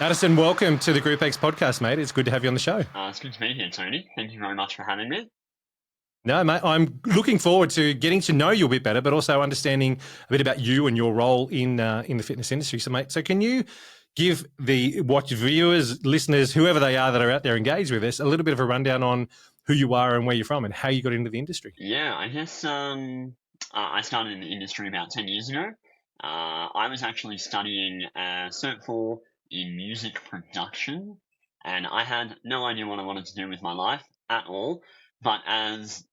Addison, welcome to the GROUPEX podcast, mate. It's good to have you on the show. It's good to be here, Tony. Thank you very much for having me. No, mate, I'm looking forward to getting to know you a bit better, but also understanding a bit about you and your role in the fitness industry. So, mate, can you give the viewers, listeners, whoever they are that are out there engaged with us, a little bit of a rundown on who you are and where you're from and how you got into the industry? Yeah, I guess I started in the industry about 10 years ago. I was actually studying Cert 4 in music production, and I had no idea what I wanted to do with my life at all. But as,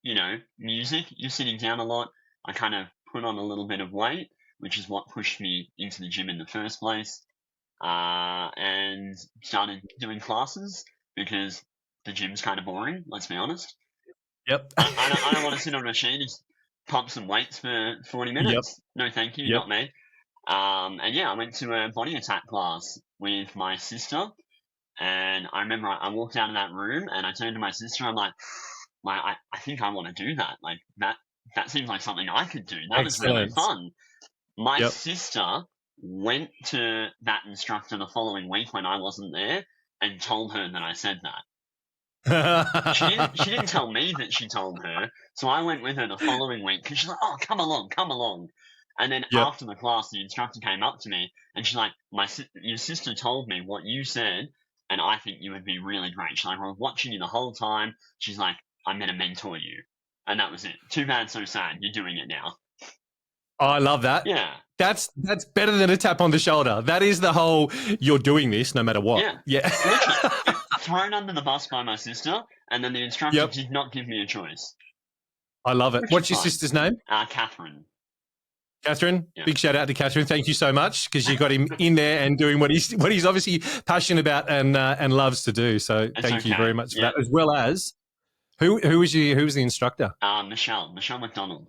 music, you're sitting down a lot. I kind of put on a little bit of weight, which is what pushed me into the gym in the first place, and started doing classes because the gym's kind of boring, let's be honest. Yep. I don't want to sit on a machine and pump some weights for 40 minutes. Yep. No, thank you, not me. And yeah, I went to a body attack class with my sister, and I remember I walked out of that room and I turned to my sister. I'm like, I think I want to do that. Like that seems like something I could do. That was really fun. My sister went to that instructor the following week when I wasn't there and told her that I said that. She didn't tell me that she told her, so I went with her the following week because she's like, "Oh, come along." And then after the class, the instructor came up to me and she's like, "Your sister told me what you said, and I think you would be really great." She's like, "I was watching you the whole time." She's like, "I'm going to mentor you," and that was it. Too bad, so sad. You're doing it now. Oh, I love that. Yeah. That's better than a tap on the shoulder. That is the whole, you're doing this no matter what. Yeah. Literally. Thrown under the bus by my sister, and then the instructor did not give me a choice. I love it. What's your sister's name? Catherine. Catherine, big shout out to Catherine. Thank you so much because you got him in there and doing what he's obviously passionate about and loves to do. So thank you very much for that. As well as who was the instructor? Michelle McDonald.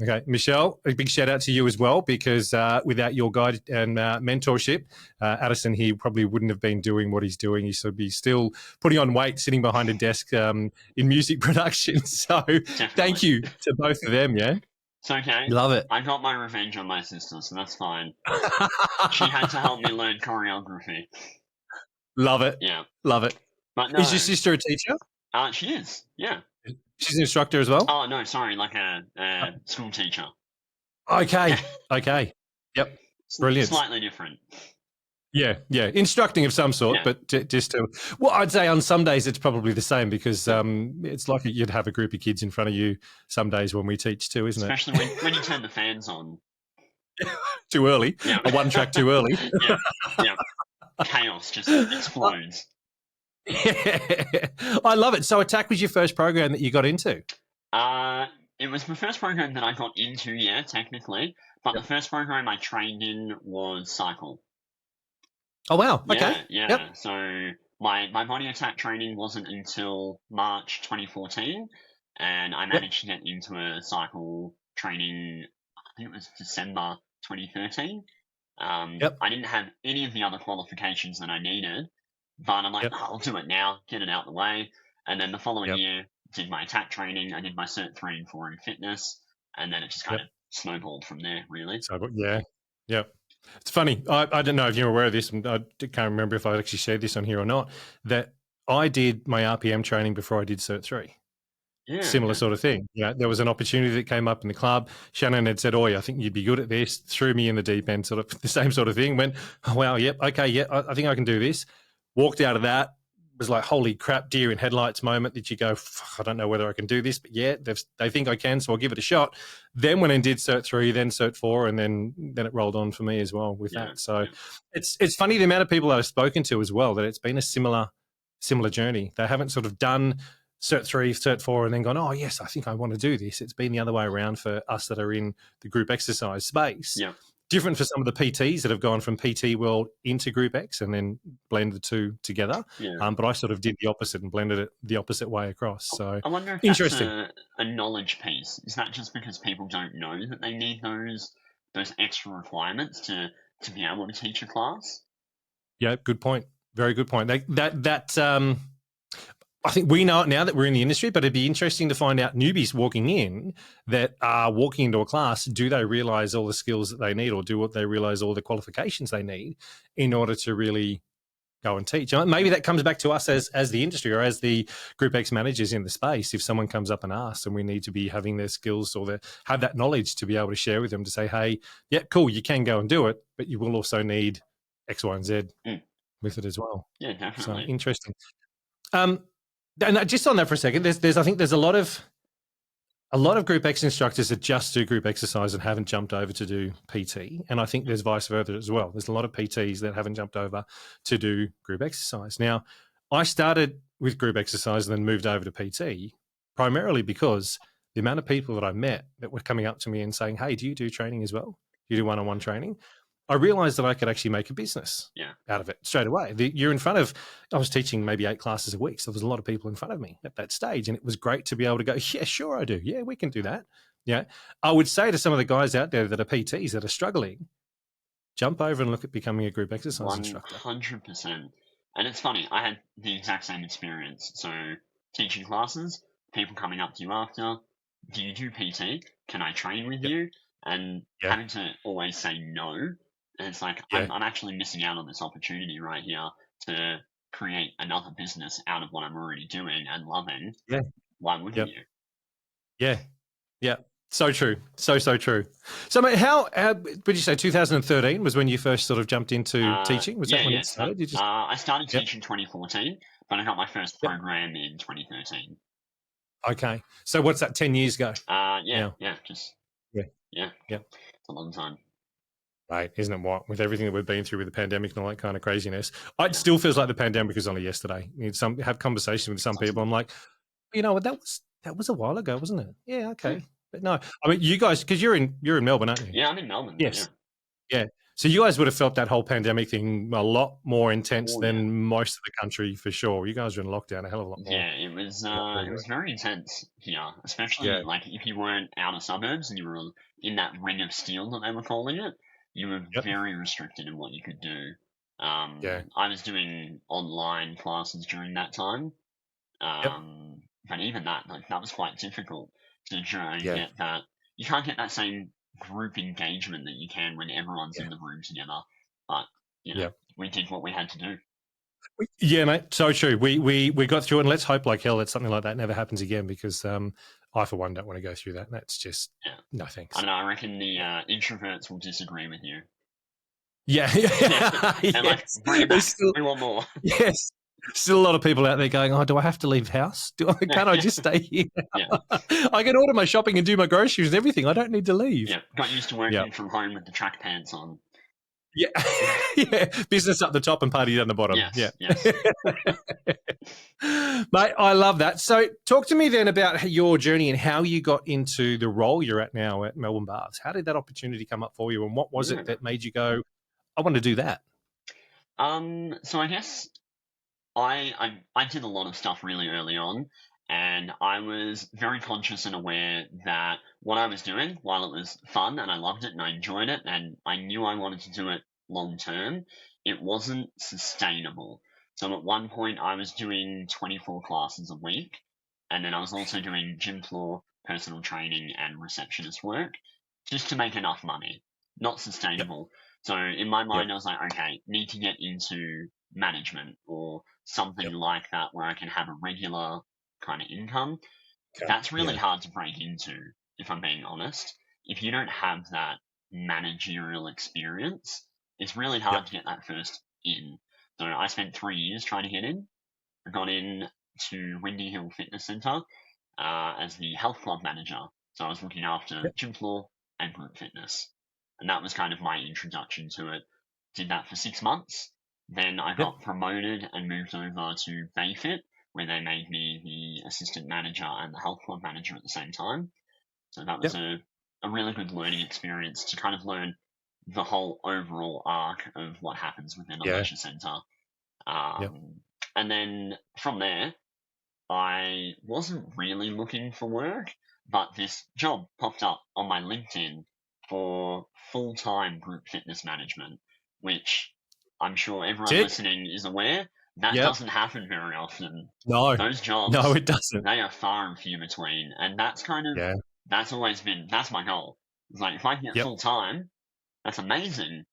Okay, Michelle, a big shout out to you as well because without your guide and mentorship, Addison here probably wouldn't have been doing what he's doing. He'd be still putting on weight, sitting behind a desk in music production. So thank you to both of them, yeah? It's okay. Love it. I got my revenge on my sister, so that's fine. She had to help me learn choreography. Love it. Yeah. Love it. But no. Is your sister a teacher? She is, yeah. She's an instructor as well? Oh, no, sorry, like a school teacher. Okay. Okay. Yep. Brilliant. Slightly different. Yeah. Instructing of some sort, but just to... Well, I'd say on some days it's probably the same because it's like you'd have a group of kids in front of you some days when we teach too, isn't it? Especially when you turn the fans on. Too early. Yeah. Or one track too early. Yeah. Chaos just explodes. Yeah. I love it. So Attack was your first program that you got into? It was my first program that I got into, yeah, technically. But the first program I trained in was Cycle. Oh, wow. Okay. Yeah. Yep. So my body attack training wasn't until March 2014, and I managed to get into a Cycle training, I think it was December 2013. I didn't have any of the other qualifications that I needed, but I'm like, I'll do it now, get it out the way. And then the following year, did my attack training. I did my Cert 3 and 4 in fitness, and then it just kind of snowballed from there, really. So, yeah. It's funny. I don't know if you're aware of this. I can't remember if I actually shared this on here or not, that I did my RPM training before I did Cert 3. Yeah, similar sort of thing. Yeah, there was an opportunity that came up in the club. Shannon had said, "Oh, I think you'd be good at this." Threw me in the deep end, sort of the same sort of thing. Went, "Oh, wow, yep, okay, yeah, I think I can do this." Walked out of that, was like, "Holy crap, deer in headlights" moment that you go, "I don't know whether I can do this," but yeah, they think I can, so I'll give it a shot. Then went and did Cert 3, then Cert 4, and then it rolled on for me as well with that. So it's funny the amount of people that I've spoken to as well that it's been a similar journey. They haven't sort of done Cert 3, Cert 4, and then gone, "Oh, yes, I think I want to do this." It's been the other way around for us that are in the group exercise space. Yeah. Different for some of the PTs that have gone from PT world into GROUPEX and then blend the two together. Yeah. But I sort of did the opposite and blended it the opposite way across. So I wonder if interesting. That's a knowledge piece. Is that just because people don't know that they need those extra requirements to be able to teach a class? Yeah, good point. Very good point. I think we know it now that we're in the industry, but it'd be interesting to find out newbies walking in that are walking into a class. Do they realize all the skills that they need, or do they realize all the qualifications they need in order to really go and teach? And maybe that comes back to us as the industry or as the GROUPEX managers in the space. If someone comes up and asks, and we need to be having their skills or have that knowledge to be able to share with them to say, hey, yeah, cool, you can go and do it, but you will also need X, Y, and Z with it as well. Yeah, definitely. So interesting. And just on that for a second, I think there's a lot of GROUPEX instructors that just do group exercise and haven't jumped over to do PT. And I think there's vice versa as well. There's a lot of PTs that haven't jumped over to do group exercise. Now, I started with group exercise and then moved over to PT primarily because the amount of people that I met that were coming up to me and saying, hey, do you do training as well? Do you do one-on-one training? I realized that I could actually make a business out of it straight away. You're in front of, I was teaching maybe 8 classes a week. So there was a lot of people in front of me at that stage. And it was great to be able to go, yeah, sure I do. Yeah, we can do that. Yeah. I would say to some of the guys out there that are PTs that are struggling, jump over and look at becoming a group exercise instructor. 100%. And it's funny, I had the exact same experience. So teaching classes, people coming up to you after, do you do PT? Can I train with you? And having to always say no. And it's like, I'm actually missing out on this opportunity right here to create another business out of what I'm already doing and loving. Yeah. Why wouldn't you? Yeah. Yeah. So true. So true. So, mate, how would you say 2013 was when you first sort of jumped into teaching? Was that when it started? I started teaching 2014, but I got my first program in 2013. Okay. So what's that, 10 years ago? Yeah. It's a long time. Right, isn't it what? With everything that we've been through with the pandemic and all that kind of craziness, it still feels like the pandemic was only yesterday. Have conversations with some people. I'm like, you know what? That was a while ago, wasn't it? Yeah, okay. But no, I mean, you guys, because you're in Melbourne, aren't you? Yeah, I'm in Melbourne. Yes. Yeah. So you guys would have felt that whole pandemic thing a lot more intense than most of the country, for sure. You guys were in lockdown a hell of a lot more. Yeah, it was very intense here, especially like if you weren't outer suburbs and you were in that ring of steel that they were calling it. You were very restricted in what you could do. I was doing online classes during that time. But even that was quite difficult to try and get that. You can't get that same group engagement that you can when everyone's in the room together. But, we did what we had to do. Yeah, mate, so true. We got through it, and let's hope like hell that something like that never happens again, because I, for one, don't want to go through that. That's just, no thanks. I don't know, I reckon the introverts will disagree with you. Yeah. And like, bring it back. We want more. Yes. Still a lot of people out there going, oh, do I have to leave house? Can't I just stay here? I can order my shopping and do my groceries and everything. I don't need to leave. Yeah, got used to working from home with the track pants on. Yeah. Business up the top and party down the bottom. Yes. Mate, I love that. So talk to me then about your journey and how you got into the role you're at now at Melbourne Baths. How did that opportunity come up for you, and what was it that made you go, I want to do that? So I guess I did a lot of stuff really early on, and I was very conscious and aware that what I was doing, while it was fun and I loved it and I enjoyed it and I knew I wanted to do it long term, it wasn't sustainable. So at one point I was doing 24 classes a week, and then I was also doing gym floor, personal training and receptionist work just to make enough money. Not sustainable. So in my mind I was like, okay, need to get into management or something like that where I can have a regular kind of income. That's really hard to break into, if I'm being honest. If you don't have that managerial experience, it's really hard to get that first in. So I spent 3 years trying to get in. I got in to Windy Hill Fitness Centre as the health club manager. So I was looking after gym floor and group fitness. And that was kind of my introduction to it. Did that for 6 months. Then I got promoted and moved over to Bayfit, where they made me the assistant manager and the health club manager at the same time. So that was a really good learning experience to kind of learn the whole overall arc of what happens within a leisure centre. And then from there, I wasn't really looking for work, but this job popped up on my LinkedIn for full-time group fitness management, which I'm sure everyone listening is aware. that Yep. doesn't happen very often. No. Those No, jobs, it doesn't. they are far and few between, and that's kind of Yeah. that's always been that's my goal. It's like if I can get Yep. full time, that's amazing.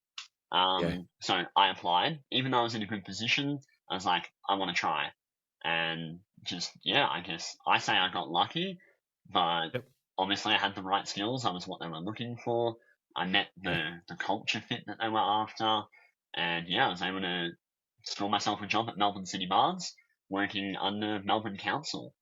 Yeah. So I applied, even though I was in a good position. I was like, I want to try, and just yeah, I guess I say I got lucky, but Yep. obviously I had the right skills. I was what they were looking for. I met Yeah. the culture fit that they were after, and yeah, I was able to score myself a job at Melbourne City Baths, working under Melbourne Council.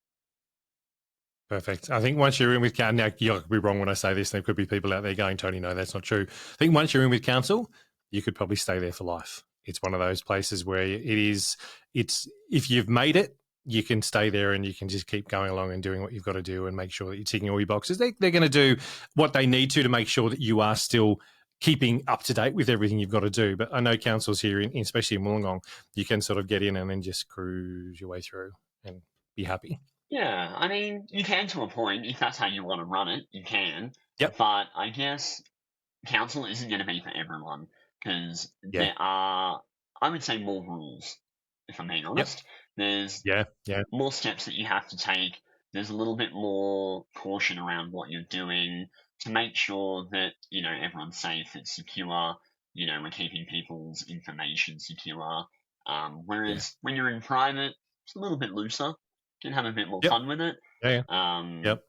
Perfect. I think once you're in with council, now you could be wrong when I say this. There could be people out there going, Tony, no, that's not true. I think once you're in with council, you could probably stay there for life. It's one of those places where it's if you've made it, you can stay there and you can just keep going along and doing what you've got to do and make sure that you're ticking all your boxes. They're going to do what they need to make sure that you are still keeping up to date with everything you've got to do. But I know councils here, especially in Wollongong, you can sort of get in and then just cruise your way through and be happy. Yeah, I mean, you can to a point. If that's how you want to run it, you can. Yep. But I guess council isn't going to be for everyone because Yeah. there are, I would say, more rules. If I'm being honest, there's Yeah. more steps that you have to take. There's a little bit more caution around what you're doing to make sure that everyone's safe, it's secure. We're keeping people's information secure. Whereas when you're in private, it's a little bit looser. You can have a bit more Yep. fun with it. Yeah. Yep.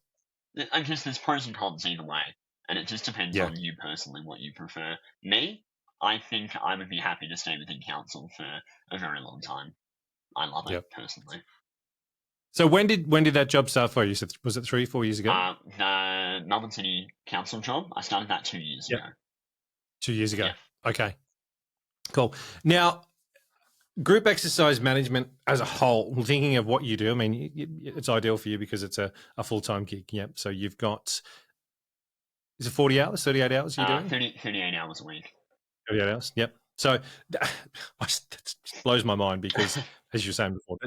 I guess there's pros and cons either way, and it just depends Yeah. on you personally what you prefer. Me, I think I would be happy to stay within council for a very long time. I love it personally. So when did that job start for you? So was it 3-4 years ago? The Melbourne City Council job, I started that 2 years ago. 2 years ago. Yeah. Okay. Cool. Now, group exercise management as a whole, thinking of what you do, I mean, it's ideal for you because it's a full-time gig. Yep. So you've got, is it 40 hours, 38 hours you're doing? 38 hours a week. 38 hours. Yep. So that blows my mind because, as you were saying before,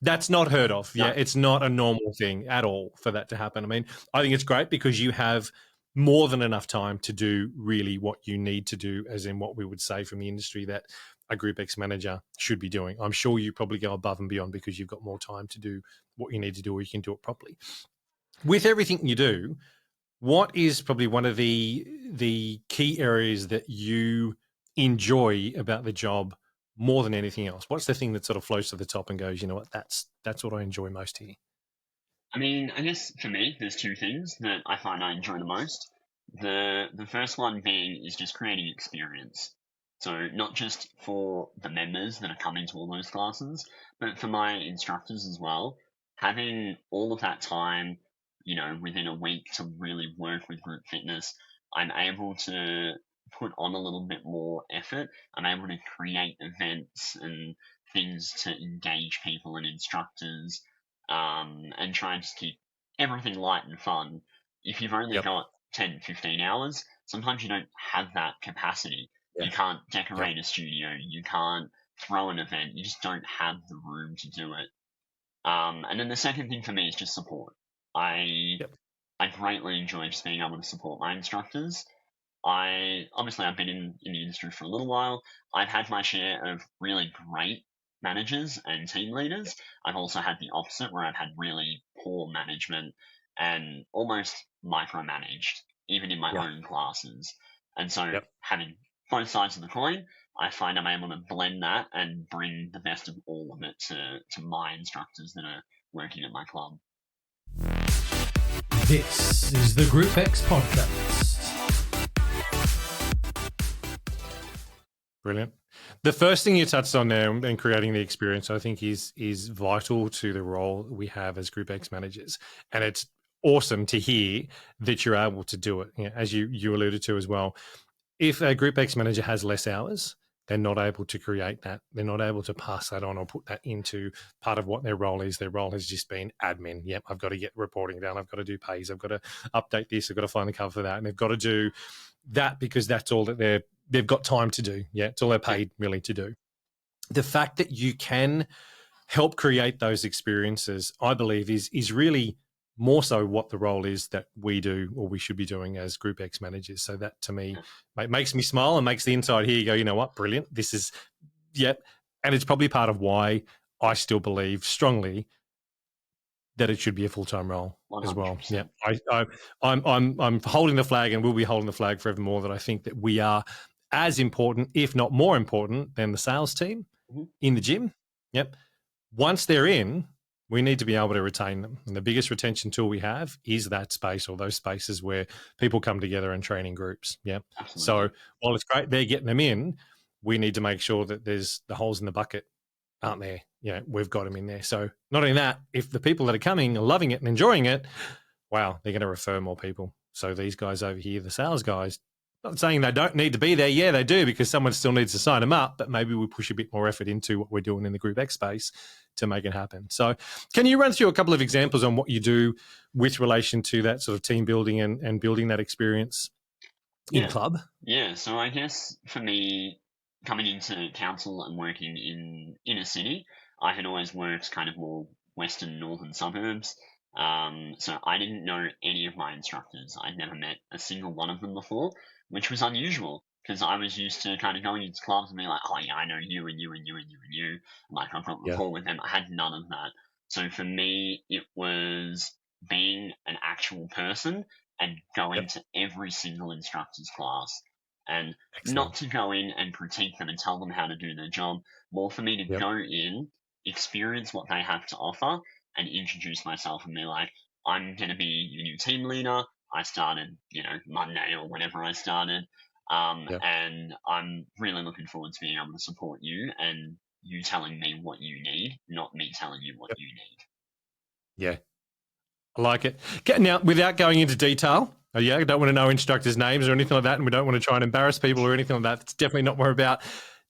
that's not heard of. Yeah, it's not a normal thing at all for that to happen. I mean, I think it's great because you have more than enough time to do really what you need to do, as in what we would say from the industry that a GROUPEX manager should be doing. I'm sure you probably go above and beyond because you've got more time to do what you need to do, or you can do it properly. With everything you do, what is probably one of the key areas that you enjoy about the job more than anything else? What's the thing that sort of floats to the top and goes, you know what, that's what I enjoy most here? I mean, I guess for me, there's two things that I find I enjoy the most. The first one being is just creating experience. So not just for the members that are coming to all those classes, but for my instructors as well. Having all of that time, within a week to really work with group fitness, I'm able to put on a little bit more effort. I'm able to create events and things to engage people and instructors, and try and just keep everything light and fun. If you've only got 10, 15 hours, sometimes you don't have that capacity. You can't decorate a studio. You can't throw an event. You just don't have the room to do it. And then the second thing for me is just support. I greatly enjoy just being able to support my instructors. I've been in the industry for a little while. I've had my share of really great managers and team leaders. I've also had the opposite where I've had really poor management and almost micromanaged, even in my own classes. And so having both sides of the coin, I find I'm able to blend that and bring the best of all of it to my instructors that are working at my club. This is the GROUPEX podcast. Brilliant. The first thing you touched on there and creating the experience, I think is vital to the role we have as GROUPEX managers. And it's awesome to hear that you're able to do it. You know, as you alluded to as well, if a GROUPEX manager has less hours, they're not able to create that. They're not able to pass that on or put that into part of what their role is. Their role has just been admin. Yep, I've got to get reporting down. I've got to do pays. I've got to update this. I've got to find the cover for that. And they've got to do that because that's all that they've got time to do. Yeah, it's all they're paid really to do. The fact that you can help create those experiences, I believe, is really more so what the role is that we do or we should be doing as GROUPEX managers. So that to me makes me smile and makes the inside here go, you know what, brilliant. This is, And it's probably part of why I still believe strongly that it should be a full-time role 100%. As well. Yeah, I'm holding the flag, and will be holding the flag forevermore, that I think that we are as important, if not more important, than the sales team in the gym. Yep. Once they're in, we need to be able to retain them. And the biggest retention tool we have is that space, or those spaces where people come together and train in groups. Yeah. Absolutely. So while it's great they're getting them in, we need to make sure that there's the holes in the bucket aren't there. Yeah, we've got them in there. So not only that, if the people that are coming are loving it and enjoying it, wow, they're going to refer more people. So these guys over here, the sales guys, not saying they don't need to be there. Yeah, they do, because someone still needs to sign them up, but maybe we push a bit more effort into what we're doing in the GROUPEX space to make it happen. So can you run through a couple of examples on what you do with relation to that sort of team building and building that experience in club? Yeah, so I guess for me, coming into council and working in inner city, I had always worked kind of more western, northern suburbs. So I didn't know any of my instructors. I'd never met a single one of them before, which was unusual, because I was used to kind of going into clubs and being like, oh yeah, I know you and you and you and you and you. Like, I've got rapport with them. I had none of that. So for me, it was being an actual person and going to every single instructor's class. And not to go in and critique them and tell them how to do their job, more for me to go in, experience what they have to offer, and introduce myself and be like, I'm going to be your new team leader. I started, Monday or whenever I started. And I'm really looking forward to being able to support you and you telling me what you need, not me telling you what you need. Yeah. I like it. Now, without going into detail, I don't want to know instructors' names or anything like that, and we don't want to try and embarrass people or anything like that. It's definitely not what we're about.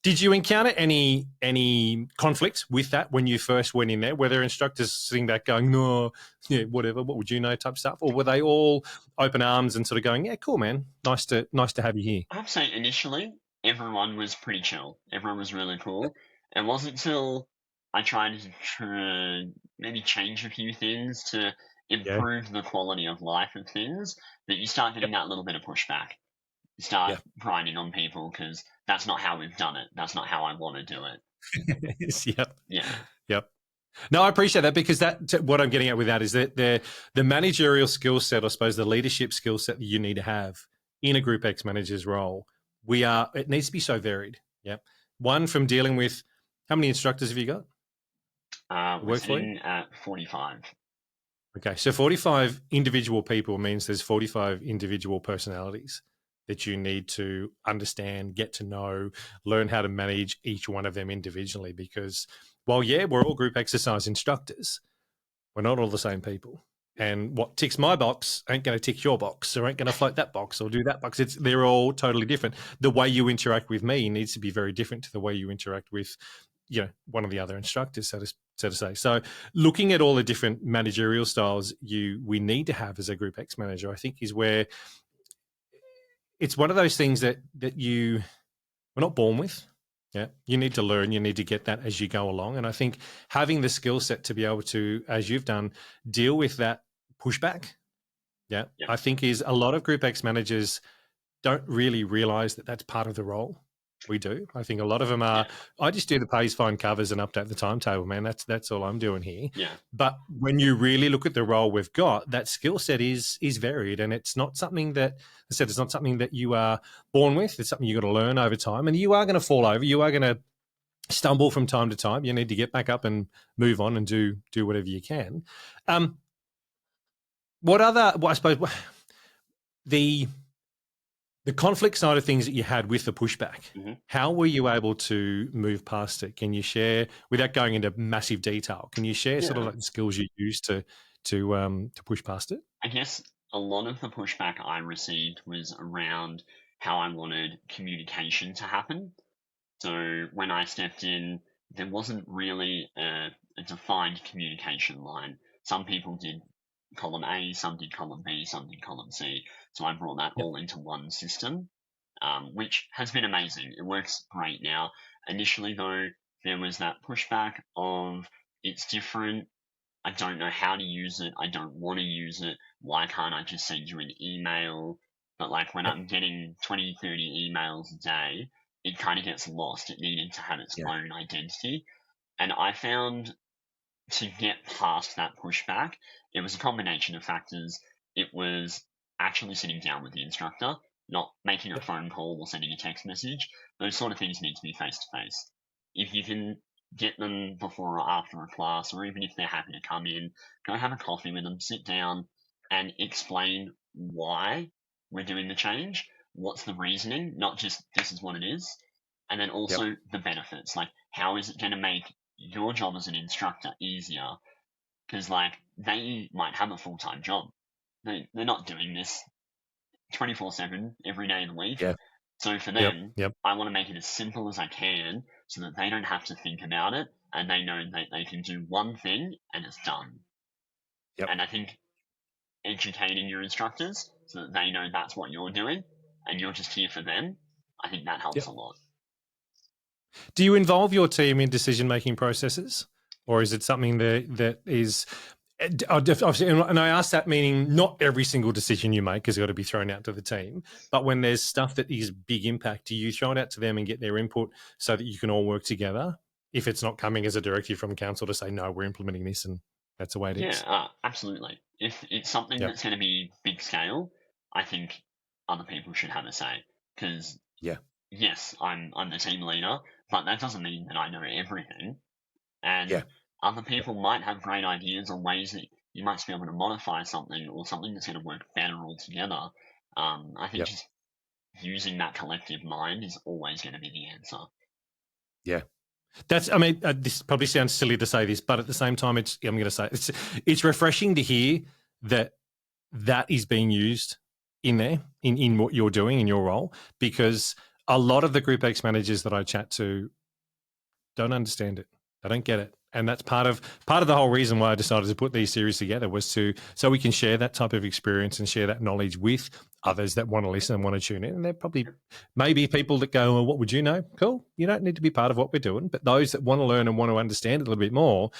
Did you encounter any conflicts with that when you first went in there? Were there instructors sitting back going, no, yeah, whatever, what would you know type stuff? Or were they all open arms and sort of going, yeah, cool, man, nice to have you here? I have to say, initially, everyone was pretty chill. Everyone was really cool. It wasn't until I tried to maybe change a few things to improve the quality of life of things that you start getting that little bit of pushback. You start grinding on people because that's not how we've done it. That's not how I want to do it. Yep. No, I appreciate that, because what I'm getting at with that is that the managerial skill set, I suppose, the leadership skill set that you need to have in a GROUPEX manager's role, it needs to be so varied. Yeah. One, from dealing with, how many instructors have you got? We're sitting at 45. Okay, so 45 individual people means there's 45 individual personalities that you need to understand, get to know, learn how to manage each one of them individually, because while, we're all group exercise instructors, we're not all the same people. And what ticks my box ain't going to tick your box, or ain't going to float that box or do that box. They're all totally different. The way you interact with me needs to be very different to the way you interact with, one of the other instructors, so to say. So looking at all the different managerial styles we need to have as a GROUPEX manager, I think, is where it's one of those things that we're not born with. Yeah, you need to learn. You need to get that as you go along. And I think having the skill set to be able to, as you've done, deal with that pushback, I think is a lot of GROUPEX managers don't really realize that that's part of the role. We do. I think a lot of them are, I just do the pays, find covers and update the timetable, man. That's all I'm doing here. Yeah. But when you really look at the role we've got, that skill set is varied, and it's not something that, I said, it's not something that you are born with. It's something you got to learn over time, and you are going to fall over. You are going to stumble from time to time. You need to get back up and move on and do whatever you can. I suppose the conflict side of things that you had with the pushback, how were you able to move past it? Can you share, without going into massive detail, can you share sort of like the skills you used to push past it? I guess a lot of the pushback I received was around how I wanted communication to happen. So when I stepped in, there wasn't really a defined communication line. Some people did column A, some did column B, some did column C. So I brought that all into one system, which has been amazing. It works great now. Initially, though, there was that pushback of it's different. I don't know how to use it. I don't want to use it. Why can't I just send you an email? But like when I'm getting 20, 30 emails a day, it kind of gets lost. It needed to have its own identity. And I found to get past that pushback, it was a combination of factors. It was actually sitting down with the instructor, not making a phone call or sending a text message. Those sort of things need to be face to face. If you can get them before or after a class, or even if they're happy to come in, go have a coffee with them, sit down and explain why we're doing the change. What's the reasoning? Not just this is what it is. And then also the benefits, like how is it going to make your job as an instructor easier? Because like they might have a full-time job. They're not doing this 24/7 every day of the week. So for them, I want to make it as simple as I can so that they don't have to think about it and they know that they can do one thing and it's done. And I think educating your instructors so that they know that's what you're doing and you're just here for them, I think that helps a lot. Do you involve your team in decision-making processes, or is it something that is obviously, and I ask that meaning not every single decision you make has got to be thrown out to the team, but when there's stuff that is big impact, do you throw it out to them and get their input so that you can all work together if it's not coming as a directive from council to say, no, we're implementing this and that's the way it is? Yeah, absolutely. If it's something that's going to be big scale, I think other people should have a say because yes, I'm the team leader, but that doesn't mean that I know everything. And other people might have great ideas or ways that you might be able to modify something or something that's going to work better altogether. I think just using that collective mind is always going to be the answer. Yeah. This probably sounds silly to say this, but at the same time, I'm going to say it's refreshing to hear that is being used in there, in what you're doing in your role, because a lot of the GROUPEX managers that I chat to don't understand it. They don't get it. And that's part of the whole reason why I decided to put these series together was so we can share that type of experience and share that knowledge with others that want to listen and want to tune in. And there probably maybe people that go, well, what would you know? Cool. You don't need to be part of what we're doing. But those that want to learn and want to understand it a little bit more,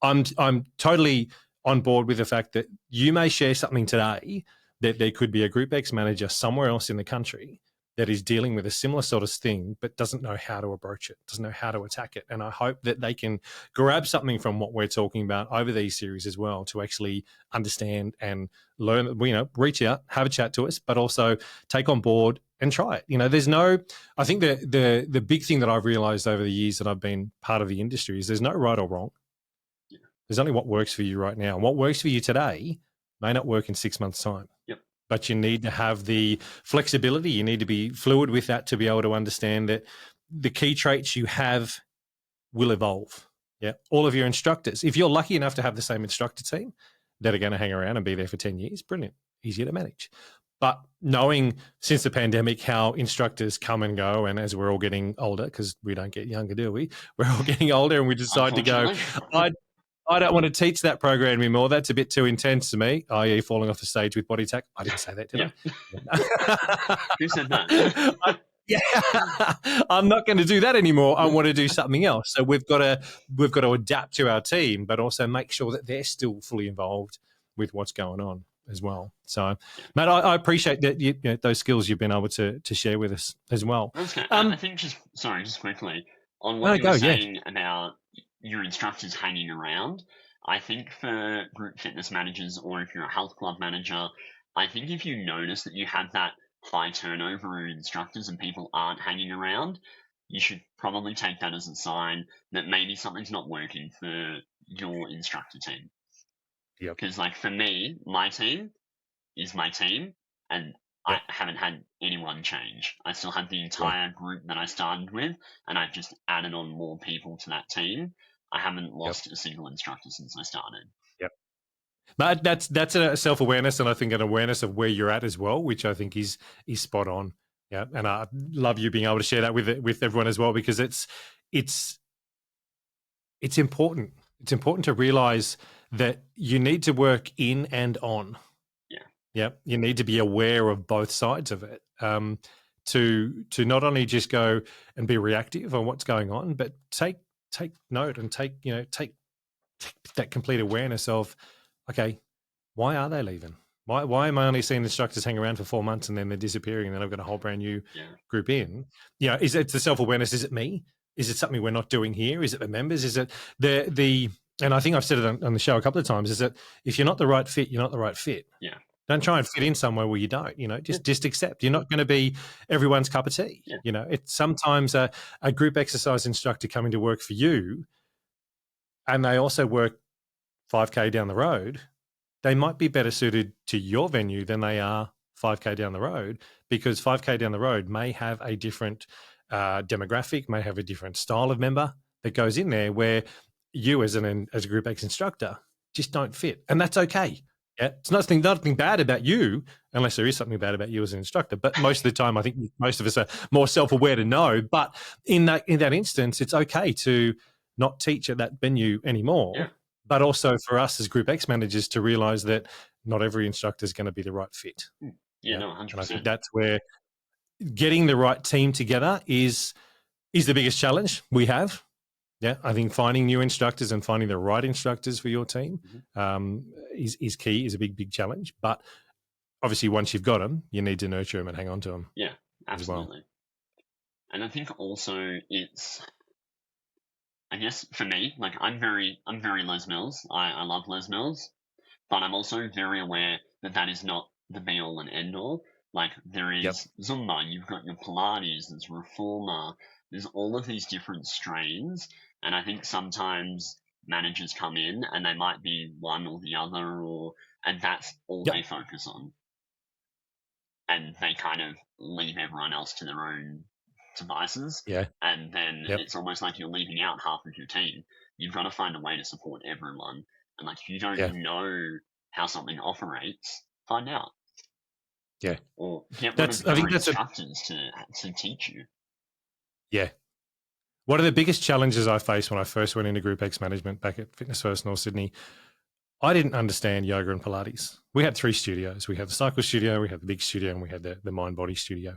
I'm totally on board with the fact that you may share something today that there could be a GROUPEX manager somewhere else in the country that is dealing with a similar sort of thing, but doesn't know how to approach it, doesn't know how to attack it. And I hope that they can grab something from what we're talking about over these series as well to actually understand and learn, reach out, have a chat to us, but also take on board and try it. I think the big thing that I've realized over the years that I've been part of the industry is there's no right or wrong. There's only what works for you right now. And what works for you today may not work in 6 months' time. But you need to have the flexibility. You need to be fluid with that to be able to understand that the key traits you have will evolve. Yeah, all of your instructors, if you're lucky enough to have the same instructor team that are going to hang around and be there for 10 years, brilliant, easier to manage. But knowing since the pandemic how instructors come and go, and as we're all getting older, because we don't get younger, do we? We're all getting older and we decide to go, I don't want to teach that program anymore. That's a bit too intense to me, i.e. falling off the stage with body tack. I didn't say that, did I? Who said that? I'm not going to do that anymore. I want to do something else. So we've got to adapt to our team, but also make sure that they're still fully involved with what's going on as well. So, Matt, I appreciate that those skills you've been able to share with us as well. Okay. I think just quickly on what you were saying about your instructors hanging around. I think for group fitness managers, or if you're a health club manager, I think if you notice that you have that high turnover in instructors and people aren't hanging around, you should probably take that as a sign that maybe something's not working for your instructor team. Because for me, my team is my team, and I haven't had anyone change. I still have the entire group that I started with, and I've just added on more people to that team. I haven't lost a single instructor since I started. But that's a self-awareness, and I think an awareness of where you're at as well, which I think is spot on. Yeah, and I love you being able to share that with everyone as well, because it's important. It's important to realize that you need to work in and on. Yeah, you need to be aware of both sides of it. To not only just go and be reactive on what's going on, but take note and take that complete awareness of, okay, why are they leaving? Why am I only seeing instructors hang around for 4 months and then they're disappearing and then I've got a whole brand new group in? Yeah, is it the self-awareness? Is it me? Is it something we're not doing here? Is it the members? Is it the and I think I've said it on the show a couple of times, is that if you're not the right fit, you're not the right fit. Yeah. Don't try and fit in somewhere where you don't, just accept. You're not going to be everyone's cup of tea. Yeah. It's sometimes a group exercise instructor coming to work for you and they also work 5K down the road. They might be better suited to your venue than they are 5K down the road, because 5K down the road may have a different demographic, may have a different style of member that goes in there where you as a Group X instructor just don't fit. And that's okay. Yeah, it's nothing bad about you, unless there is something bad about you as an instructor. But most of the time, I think most of us are more self-aware to know. But in that instance, it's okay to not teach at that venue anymore. Yeah. But also for us as Group X managers to realise that not every instructor is going to be the right fit. Yeah, no, 100%. And I think that's where getting the right team together is the biggest challenge we have. Yeah, I think finding new instructors and finding the right instructors for your team is key, is a big challenge. But obviously, once you've got them, you need to nurture them and hang on to them. Yeah, absolutely. Well. And I think also I guess for me, like I'm very Les Mills. I love Les Mills, but I'm also very aware that is not the be all and end all. Like there is Zumba, you've got your Pilates, there's Reformer, there's all of these different strains. And I think sometimes managers come in and they might be one or the other, and that's all they focus on. And they kind of leave everyone else to their own devices. Yeah. And then it's almost like you're leaving out half of your team. You've got to find a way to support everyone. And like if you don't know how something operates, find out. Yeah. Or get one of your instructors to teach you. Yeah. One of the biggest challenges I faced when I first went into Group X management back at Fitness First North Sydney, I didn't understand yoga and Pilates. We had 3 studios. We had the cycle studio, we had the big studio, and we had the mind body studio.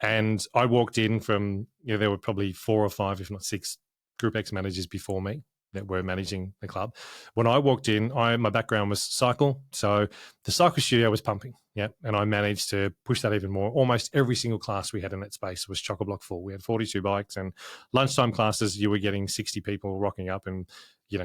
And I walked in from, there were probably 4 or 5, if not 6 Group X managers before me that were managing the club. When I walked in, my background was cycle. So the cycle studio was pumping. Yeah. And I managed to push that even more. Almost every single class we had in that space was chock-a-block full. We had 42 bikes, and lunchtime classes, you were getting 60 people rocking up and,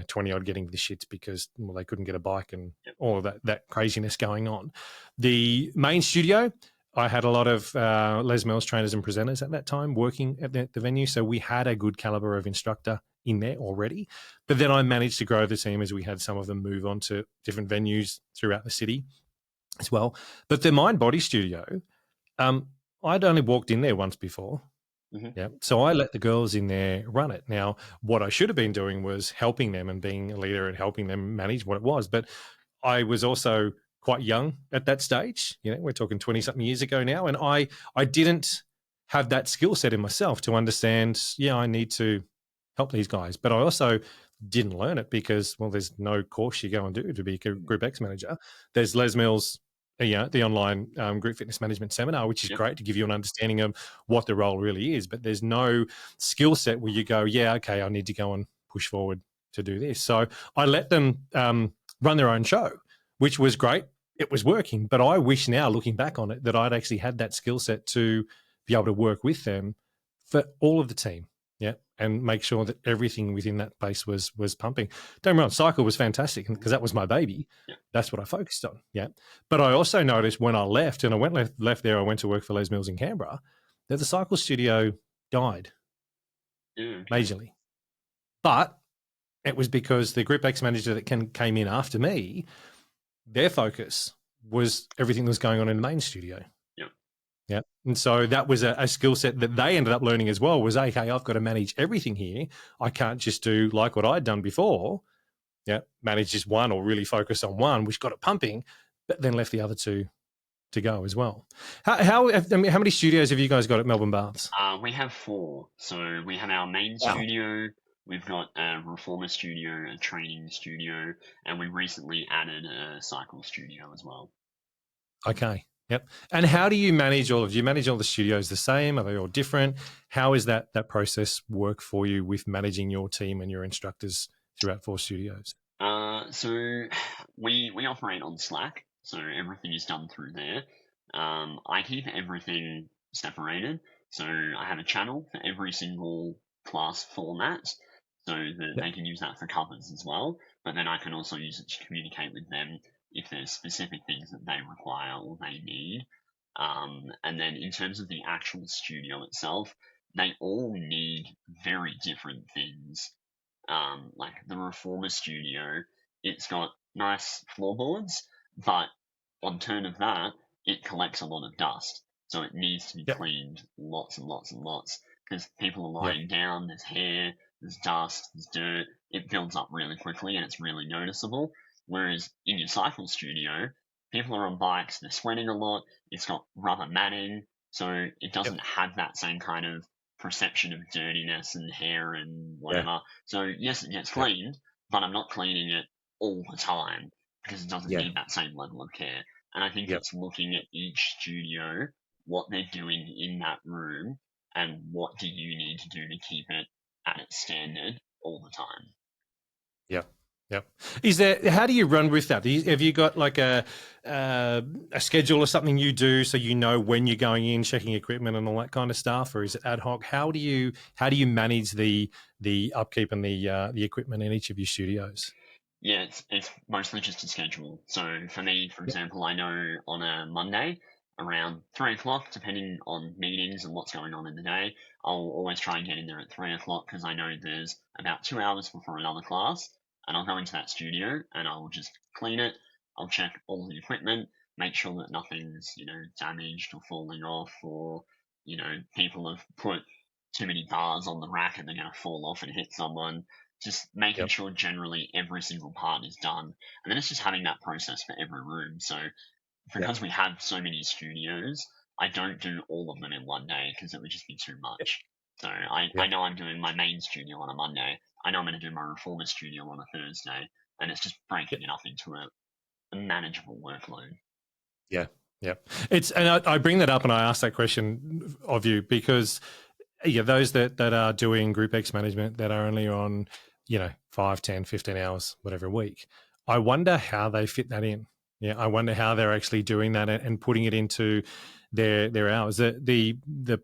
20 odd getting the shits because they couldn't get a bike and all of that craziness going on. The main studio, I had a lot of Les Mills trainers and presenters at that time working at the venue. So we had a good caliber of instructor in there already. But then I managed to grow the team as we had some of them move on to different venues throughout the city as well. But the Mind Body Studio, I'd only walked in there once before. Yeah. So I let the girls in there run it. Now, what I should have been doing was helping them and being a leader and helping them manage what it was. But I was also quite young at that stage. We're talking 20-something years ago now. And I didn't have that skill set in myself to understand, I need to help these guys. But I also didn't learn it because, there's no course you go and do to be a Group X manager. There's Les Mills, the online group fitness management seminar, which is great to give you an understanding of what the role really is. But there's no skill set where you go, okay, I need to go and push forward to do this. So I let them run their own show, which was great. It was working. But I wish now, looking back on it, that I'd actually had that skill set to be able to work with them for all of the team. Yeah. And make sure that everything within that place was pumping. Don't get me wrong, cycle was fantastic because that was my baby. Yeah. That's what I focused on. Yeah. But I also noticed when I left, and I went left there, I went to work for Les Mills in Canberra, that the cycle studio died majorly. But it was because the Group X manager that came in after me, their focus was everything that was going on in the main studio. Yeah. And so that was a skill set that they ended up learning as well, was, okay, I've got to manage everything here. I can't just do like what I'd done before. Yeah. Manage just one or really focus on one, which got it pumping, but then left the other 2 to go as well. How many studios have you guys got at Melbourne Baths? We have 4. So we have our main studio, we've got a reformer studio, a training studio, and we recently added a cycle studio as well. Okay. Yep. And how do you manage do you manage all the studios the same? Are they all different? How is that process work for you with managing your team and your instructors throughout 4 studios? So we operate on Slack. So everything is done through there. I keep everything separated. So I have a channel for every single class format so that they can use that for covers as well. But then I can also use it to communicate with them if there's specific things that they require or they need. And then in terms of the actual studio itself, they all need very different things. Like the Reformer studio, it's got nice floorboards, but on turn of that, it collects a lot of dust. So it needs to be cleaned lots and lots and lots because people are lying down, there's hair, there's dust, there's dirt. It builds up really quickly and it's really noticeable. Whereas in your cycle studio, people are on bikes, they're sweating a lot, it's got rubber matting, so it doesn't have that same kind of perception of dirtiness and hair and whatever. So yes, it gets cleaned, but I'm not cleaning it all the time because it doesn't need that same level of care. And I think it's looking at each studio, what they're doing in that room, and what do you need to do to keep it at its standard all the time. Yep. Is there? How do you run with that? Have you got like a schedule or something you do so you know when you're going in, checking equipment and all that kind of stuff, or is it ad hoc? How do you manage the upkeep and the equipment in each of your studios? Yeah, it's mostly just a schedule. So for me, for example, I know on a Monday around 3:00, depending on meetings and what's going on in the day, I'll always try and get in there at 3:00 because I know there's about 2 hours before another class. And I'll go into that studio and I'll just clean it. I'll check all the equipment, make sure that nothing's, damaged or falling off or, people have put too many bars on the rack and they're going to fall off and hit someone. Just making sure generally every single part is done. And then it's just having that process for every room. So because we have so many studios, I don't do all of them in one day because it would just be too much. So I know I'm doing my main studio on a Monday. I know I'm going to do my Reformer studio on a Thursday, and it's just breaking it up into a manageable workload. Yeah. And I bring that up and I ask that question of you because those that are doing GROUPEX management that are only on 5, 10, 15 hours, whatever a week, I wonder how they fit that in. I wonder how they're actually doing that and putting it into their hours. The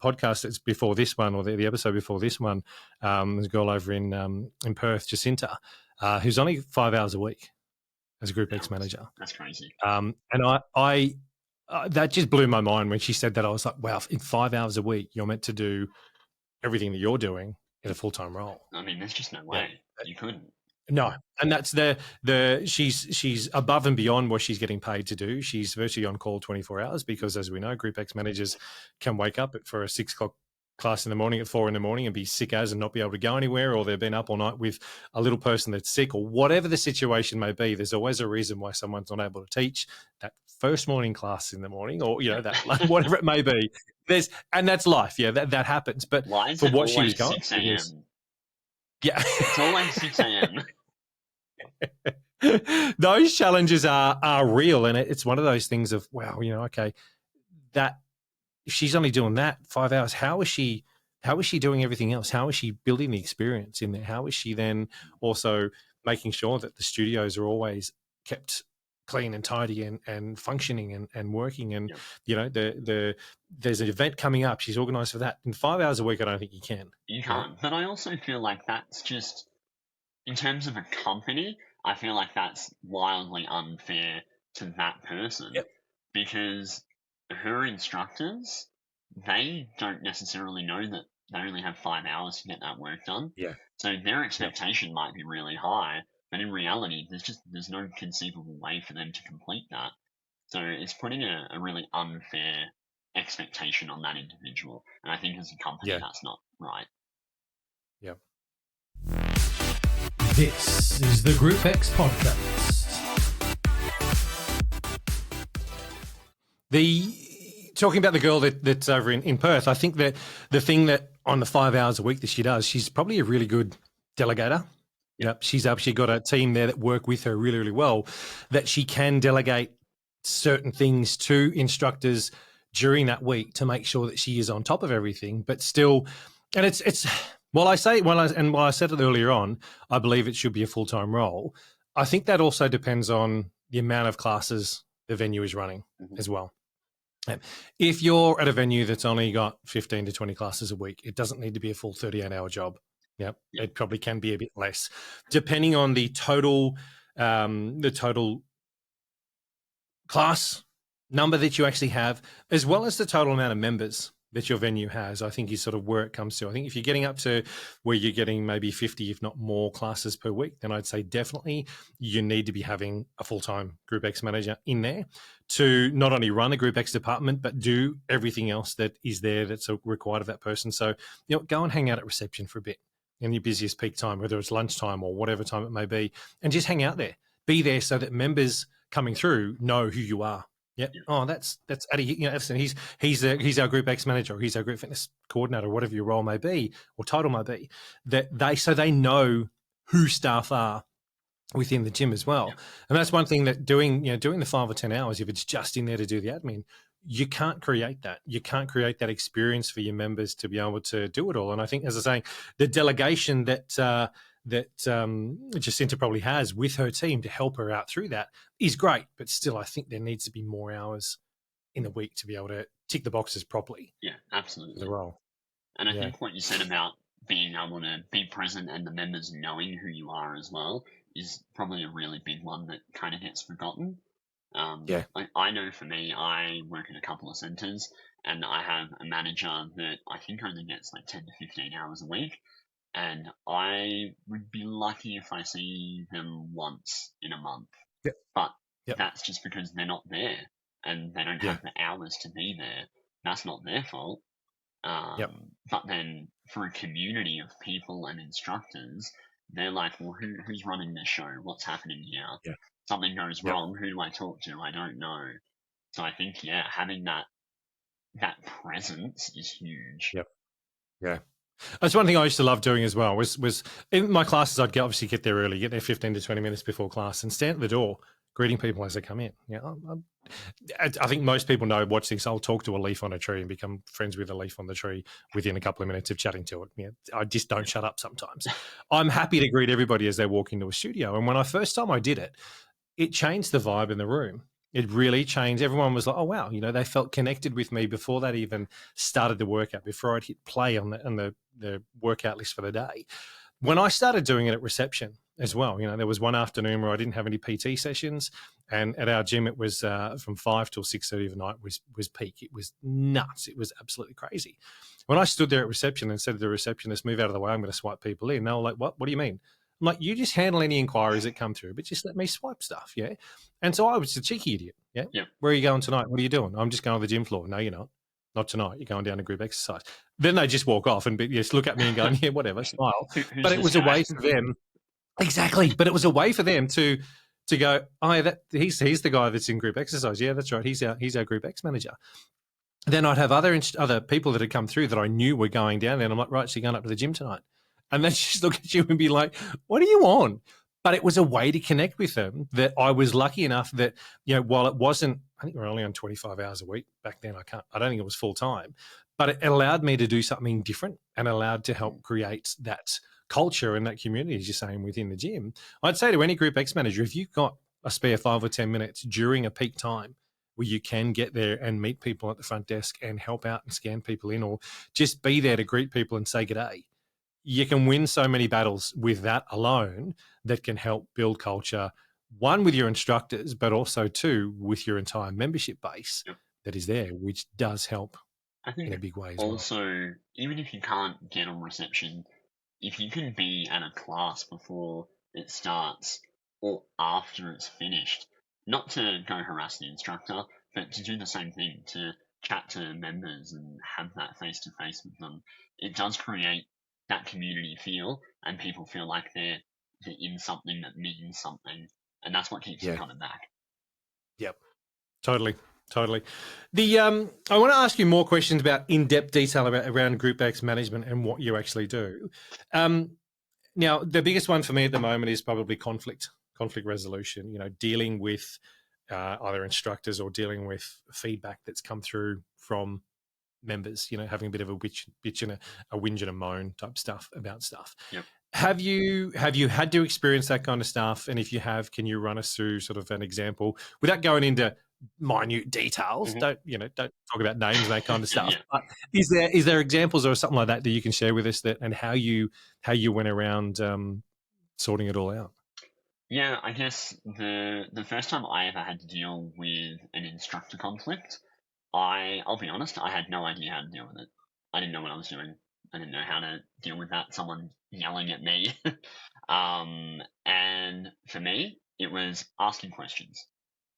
podcast that's before this one, or the episode before this one, there's a girl over in Perth, Jacinta, who's only 5 hours a week as a GROUPEX manager. That's crazy. And I that just blew my mind when she said that. I was like, wow, in 5 hours a week, you're meant to do everything that you're doing in a full-time role. I mean, there's just no way you couldn't. No, and that's she's above and beyond what she's getting paid to do. She's virtually on call 24 hours because, as we know, GROUPEX managers can wake up for a 6 o'clock class in the morning at 4 in the morning and be sick as and not be able to go anywhere, or they've been up all night with a little person that's sick, or whatever the situation may be. There's always a reason why someone's not able to teach that first morning class in the morning, or that whatever it may be. And that's life. Yeah, that happens. But for what she was going, 6 a.m. It's always 6 a.m. Those challenges are real, and it's one of those things of okay, that she's only doing that 5 hours. How is she doing everything else? How is she building the experience in there? How is she then also making sure that the studios are always kept clean and tidy and functioning and working? And there's an event coming up, she's organized for that. In 5 hours a week, I don't think you can. But I also feel like that's just, in terms of a company, I feel like that's wildly unfair to that person because her instructors, they don't necessarily know that they only have 5 hours to get that work done. Yeah. So their expectation might be really high, but in reality, there's no conceivable way for them to complete that. So it's putting a really unfair expectation on that individual. And I think as a company, that's not right. Yeah. This is the GROUPEX podcast. Talking about the girl that's over in Perth, I think that the thing that on the 5 hours a week that she does, she's probably a really good delegator. She's actually got a team there that work with her really, really well, that she can delegate certain things to instructors during that week to make sure that she is on top of everything, but still, and it's while I said it earlier on, I believe it should be a full-time role. I think that also depends on the amount of classes the venue is running as well. If you're at a venue that's only got 15 to 20 classes a week, it doesn't need to be a full 38-hour job. Yep. It probably can be a bit less, depending on the total class number that you actually have, as well as the total amount of members that your venue has. I think is sort of where it comes to. I think if you're getting up to where you're getting maybe 50, if not more classes per week, then I'd say definitely you need to be having a full-time GROUPEX manager in there to not only run a GROUPEX department, but do everything else that is there that's required of that person. So, go and hang out at reception for a bit in your busiest peak time, whether it's lunchtime or whatever time it may be, and just hang out there. Be there so that members coming through know who you are. Yeah. Oh, that's Eddie. Addison. He's our GROUPEX manager, or he's our group fitness coordinator, whatever your role may be or title may be. So they know who staff are within the gym as well. Yeah. And that's one thing that doing the 5 or 10 hours, if it's just in there to do the admin, you can't create that. You can't create that experience for your members to be able to do it all. And I think, as I was saying, the delegation that Jacinta probably has with her team to help her out through that is great. But still, I think there needs to be more hours in the week to be able to tick the boxes properly. Yeah, absolutely. The role. And I think what you said about being able to be present and the members knowing who you are as well is probably a really big one that kind of gets forgotten. I know for me, I work in a couple of centres and I have a manager that I think only gets like 10 to 15 hours a week. And I would be lucky if I see them once in a month. Yep. But that's just because they're not there and they don't have the hours to be there. That's not their fault. But then for a community of people and instructors, they're like, well, who's running this show? What's happening here? Yeah. Something goes wrong. Who do I talk to? I don't know. So I think, having that presence is huge. Yep. Yeah. That's one thing I used to love doing as well was in my classes, I'd obviously get there early, get there 15 to 20 minutes before class and stand at the door greeting people as they come in. I think most people know, watch this, I'll talk to a leaf on a tree and become friends with a leaf on the tree within a couple of minutes of chatting to it. I just don't shut up sometimes. I'm happy to greet everybody as they walk into a studio. And when I first time I did it, it changed the vibe in the room. It really changed. Everyone was like, oh, wow, they felt connected with me before that even started the workout, before I'd hit play on the workout list for the day. When I started doing it at reception as well, there was one afternoon where I didn't have any PT sessions, and at our gym it was from 5 till 6:30 of the night was peak. It was nuts. It was absolutely crazy. When I stood there at reception and said to the receptionist, move out of the way, I'm going to swipe people in, they were like, what do you mean? I'm like, you just handle any inquiries that come through, but just let me swipe stuff, yeah? And so I was a cheeky idiot, yeah? Where are you going tonight? What are you doing? I'm just going to the gym floor. No, you're not. Not tonight. You're going down to group exercise. Then they just walk off and just look at me and go, yeah, whatever, smile. But it was a way for them. Exactly. But it was a way for them to go, oh, he's the guy that's in group exercise. Yeah, that's right. He's our GROUPEX manager. Then I'd have other people that had come through that I knew were going down there. And I'm like, right, so you're going up to the gym tonight. And they just look at you and be like, what are you on? But it was a way to connect with them that I was lucky enough that, while it wasn't, I think we're only on 25 hours a week back then. I don't think it was full time, but it allowed me to do something different and allowed to help create that culture and that community, as you're saying, within the gym. I'd say to any GROUPEX manager, if you've got a spare 5 or 10 minutes during a peak time where you can get there and meet people at the front desk and help out and scan people in, or just be there to greet people and say g'day, you can win so many battles with that alone that can help build culture, one, with your instructors, but also, two, with your entire membership base that is there, which does help in a big way as well. Also, even if you can't get on reception, if you can be at a class before it starts or after it's finished, not to go harass the instructor, but to do the same thing, to chat to members and have that face-to-face with them, it does create that community feel, and people feel like they're in something that means something, and that's what keeps them coming back. Yep, totally. The I want to ask you more questions about in-depth detail around GROUPEX management and what you actually do. Now, the biggest one for me at the moment is probably conflict resolution. Dealing with either instructors or dealing with feedback that's come through from members, having a bit of a bitch and a whinge and a moan type stuff about stuff. Yep. Have you had to experience that kind of stuff? And if you have, can you run us through sort of an example without going into minute details? Don't talk about names and that kind of stuff. But is there examples or something like that you can share with us that and how you went around sorting it all out? Yeah, I guess the first time I ever had to deal with an instructor conflict, I'll be honest, I had no idea how to deal with it. I didn't know what I was doing. I didn't know how to deal with that. Someone yelling at me. And for me, it was asking questions.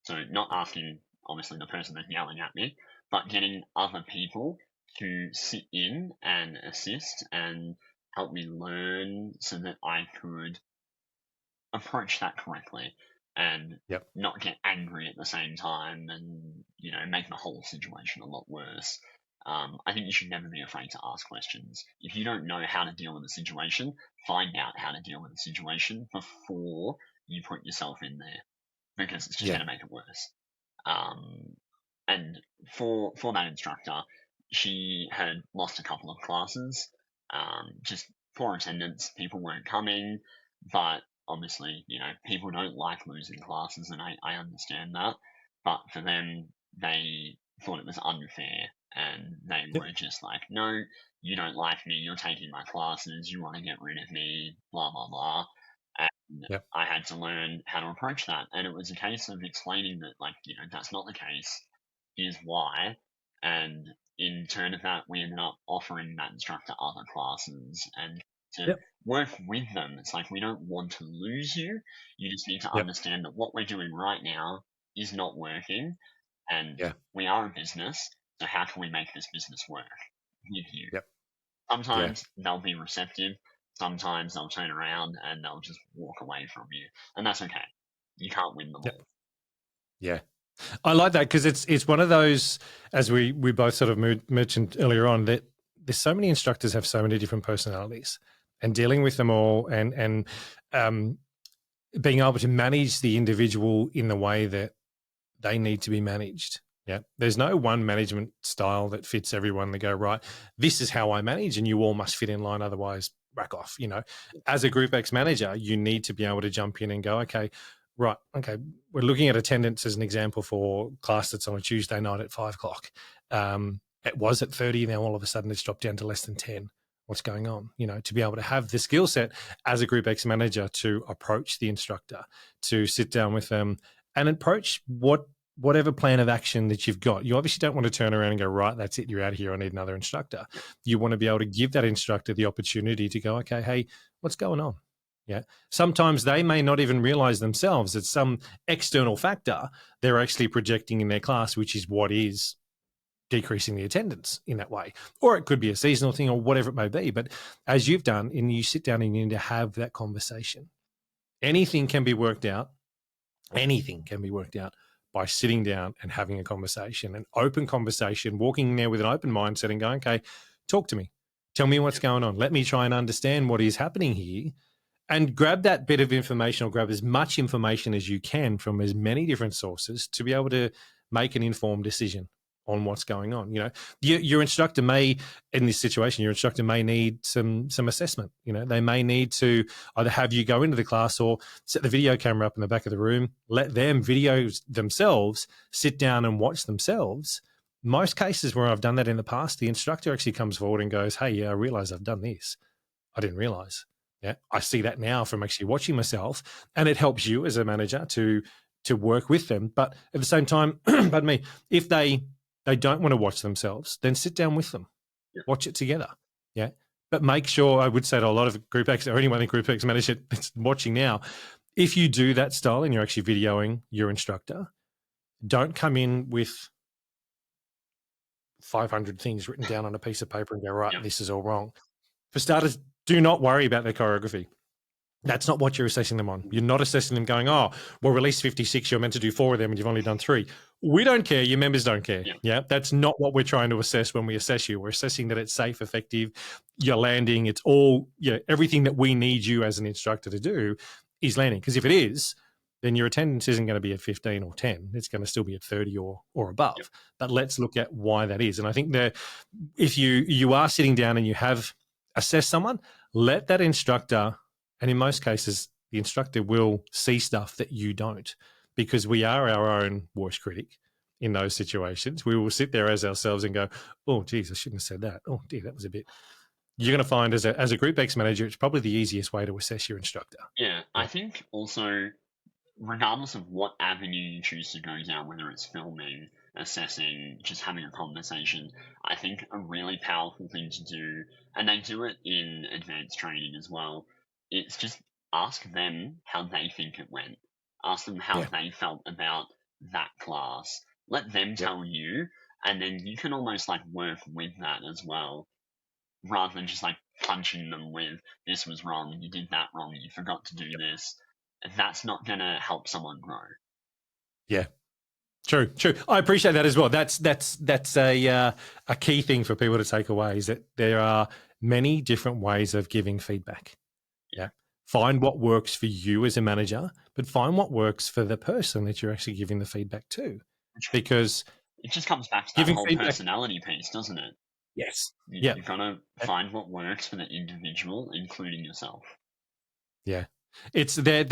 So not asking, obviously, the person that's yelling at me, but getting other people to sit in and assist and help me learn so that I could approach that correctly and not get angry at the same time and, make the whole situation a lot worse. I think you should never be afraid to ask questions. If you don't know how to deal with a situation, find out how to deal with the situation before you put yourself in there, because it's just going to make it worse. And for that instructor, she had lost a couple of classes, just poor attendance, people weren't coming, but obviously, people don't like losing classes, and I understand that. But for them, they thought it was unfair, and they were just like, no, you don't like me, you're taking my classes, you want to get rid of me, blah, blah, blah. And I had to learn how to approach that. And it was a case of explaining that, that's not the case, here's why. And in turn of that, we ended up offering that instructor other classes and to work with them. It's like, we don't want to lose you. You just need to understand that what we're doing right now is not working. And we are a business. So how can we make this business work with you? Sometimes they'll be receptive. Sometimes they'll turn around and they'll just walk away from you. And that's okay. You can't win them all. Yeah. I like that because it's one of those, as we both sort of mentioned earlier on, that there's so many instructors have so many different personalities, and dealing with them all and being able to manage the individual in the way that they need to be managed. Yeah. There's no one management style that fits everyone. They go, right, this is how I manage and you all must fit in line. Otherwise, rack off. As a GROUPEX manager, you need to be able to jump in and go, okay, right, okay, we're looking at attendance as an example for class that's on a Tuesday night at 5:00. It was at 30, now all of a sudden it's dropped down to less than 10. What's going on? To be able to have the skill set as a GROUPEX manager to approach the instructor, to sit down with them and approach whatever plan of action that you've got. You obviously don't want to turn around and go, right, that's it, you're out of here, I need another instructor. You want to be able to give that instructor the opportunity to go, okay, hey, what's going on? Yeah. Sometimes they may not even realize themselves it's some external factor they're actually projecting in their class, which is what is decreasing the attendance in that way. Or it could be a seasonal thing or whatever it may be. But as you've done, and you sit down and you need to have that conversation. Anything can be worked out. Anything can be worked out by sitting down and having a conversation, an open conversation, walking in there with an open mindset and going, okay, talk to me. Tell me what's going on. Let me try and understand what is happening here. And grab that bit of information, or grab as much information as you can from as many different sources to be able to make an informed decision on what's going on. Your instructor may, in this situation, your instructor may need some assessment. They may need to either have you go into the class or set the video camera up in the back of the room, let them video themselves, sit down and watch themselves. Most cases where I've done that in the past, the instructor actually comes forward and goes, hey, yeah, I realize I've done this. I didn't realize. Yeah, I see that now from actually watching myself, and it helps you as a manager to work with them. But at the same time, pardon me, if they don't want to watch themselves, then sit down with them, watch it together. Yeah, but make sure, I would say to a lot of GROUPEX or anyone in GROUPEX manager that's watching now, if you do that style and you're actually videoing your instructor, don't come in with 500 things written down on a piece of paper and go, right, this is all wrong. For starters, do not worry about their choreography. That's not what you're assessing them on. You're not assessing them going, oh, well, release 56, you're meant to do 4 of them and you've only done 3. We don't care. Your members don't care. Yeah. That's not what we're trying to assess when we assess you. We're assessing that it's safe, effective, you're landing. It's all, everything that we need you as an instructor to do is landing. Because if it is, then your attendance isn't going to be at 15 or 10. It's going to still be at 30 or above. But let's look at why that is. And I think that if you are sitting down and you have assess someone, let that instructor And in most cases, the instructor will see stuff that you don't, because we are our own worst critic in those situations. We will sit there as ourselves and go, oh, geez, I shouldn't have said that. Oh, dear, that was a bit. You're going to find as a GROUPEX manager, it's probably the easiest way to assess your instructor. Yeah, I think also, regardless of what avenue you choose to go down, whether it's filming, assessing, just having a conversation, I think a really powerful thing to do, and they do it in advanced training as well, it's just ask them how they think it went. Ask them how they felt about that class. Let them tell you, and then you can almost like work with that as well, rather than just like punching them with, this was wrong, you did that wrong, you forgot to do this. That's not going to help someone grow. Yeah. True. I appreciate that as well. That's a key thing for people to take away, is that there are many different ways of giving feedback. Yeah. Find what works for you as a manager, but find what works for the person that you're actually giving the feedback to. Because it just comes back to that whole personality piece, doesn't it? Yes. You've got to find what works for the individual, including yourself. Yeah. It's there's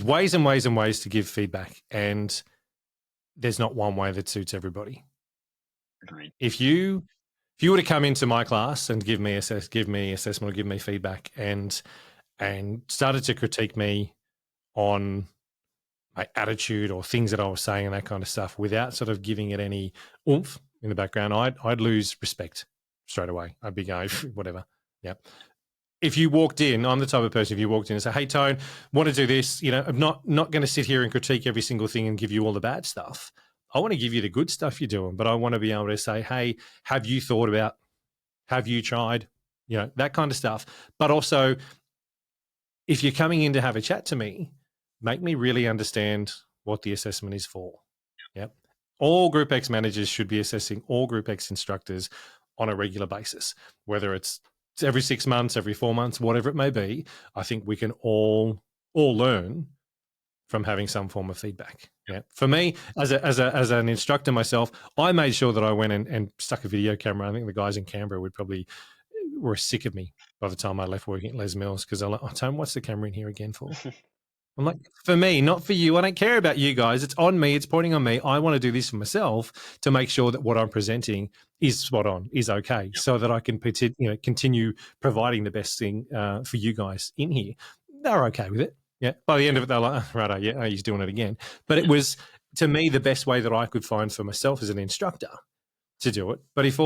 ways and ways and ways to give feedback, and there's not one way that suits everybody. Agreed. If you were to come into my class and give me assessment or give me feedback and started to critique me on my attitude or things that I was saying and that kind of stuff without sort of giving it any oomph in the background, I'd lose respect straight away. I'd be going, whatever. Yeah. If you walked in, I'm the type of person, if you walked in and say, hey, Tone, want to do this, I'm not going to sit here and critique every single thing and give you all the bad stuff. I want to give you the good stuff you're doing, but I want to be able to say, hey, have you thought about, have you tried, that kind of stuff. But also, if you're coming in to have a chat to me, make me really understand what the assessment is for. Yep. All GROUPEX managers should be assessing all GROUPEX instructors on a regular basis, whether it's every 6 months, every 4 months, whatever it may be. I think we can all learn from having some form of feedback. Yeah. For me, as an instructor myself, I made sure that I went and stuck a video camera. I think the guys in Canberra were sick of me by the time I left working at Les Mills, because I'm like, oh, Tom, what's the camera in here again for? I'm like, for me, not for you. I don't care about you guys. It's on me. It's pointing on me. I want to do this for myself to make sure that what I'm presenting is spot on, is okay, so that I can continue providing the best thing for you guys in here. They're okay with it. Yeah. By the end of it, they're like, oh, right, yeah, he's doing it again. But it was, to me, the best way that I could find for myself as an instructor to do it. But if I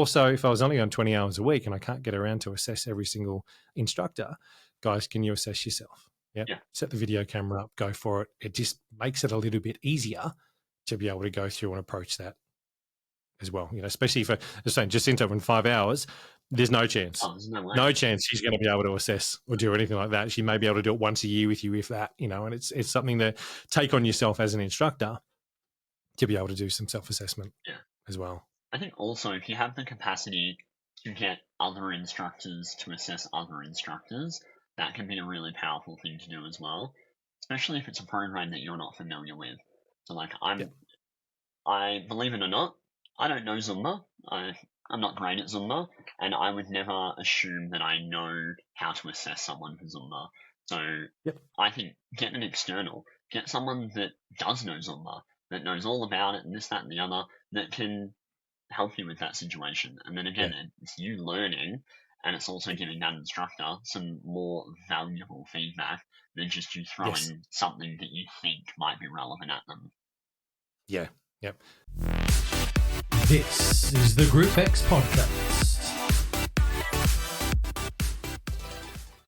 was only on 20 hours a week and I can't get around to assess every single instructor, guys, can you assess yourself? Yep. Yeah. Set the video camera up, go for it. It just makes it a little bit easier to be able to go through and approach that as well. Especially for Jacinto in 5 hours, there's no chance. Oh, there's no way. No chance she's going to be able to assess or do anything like that. She may be able to do it once a year with you, if that, and it's something to take on yourself as an instructor to be able to do some self-assessment as well. I think also, if you have the capacity to get other instructors to assess other instructors, that can be a really powerful thing to do as well, especially if it's a program that you're not familiar with. So, like, I believe it or not, I don't know Zumba. I'm not great at Zumba, and I would never assume that I know how to assess someone for Zumba. So, I think get an external, get someone that does know Zumba, that knows all about it and this, that, and the other, that can help you with that situation. And then again, it's you learning, and it's also giving that instructor some more valuable feedback than just you throwing something that you think might be relevant at them. Yeah. Yep. This is the GROUPEX podcast.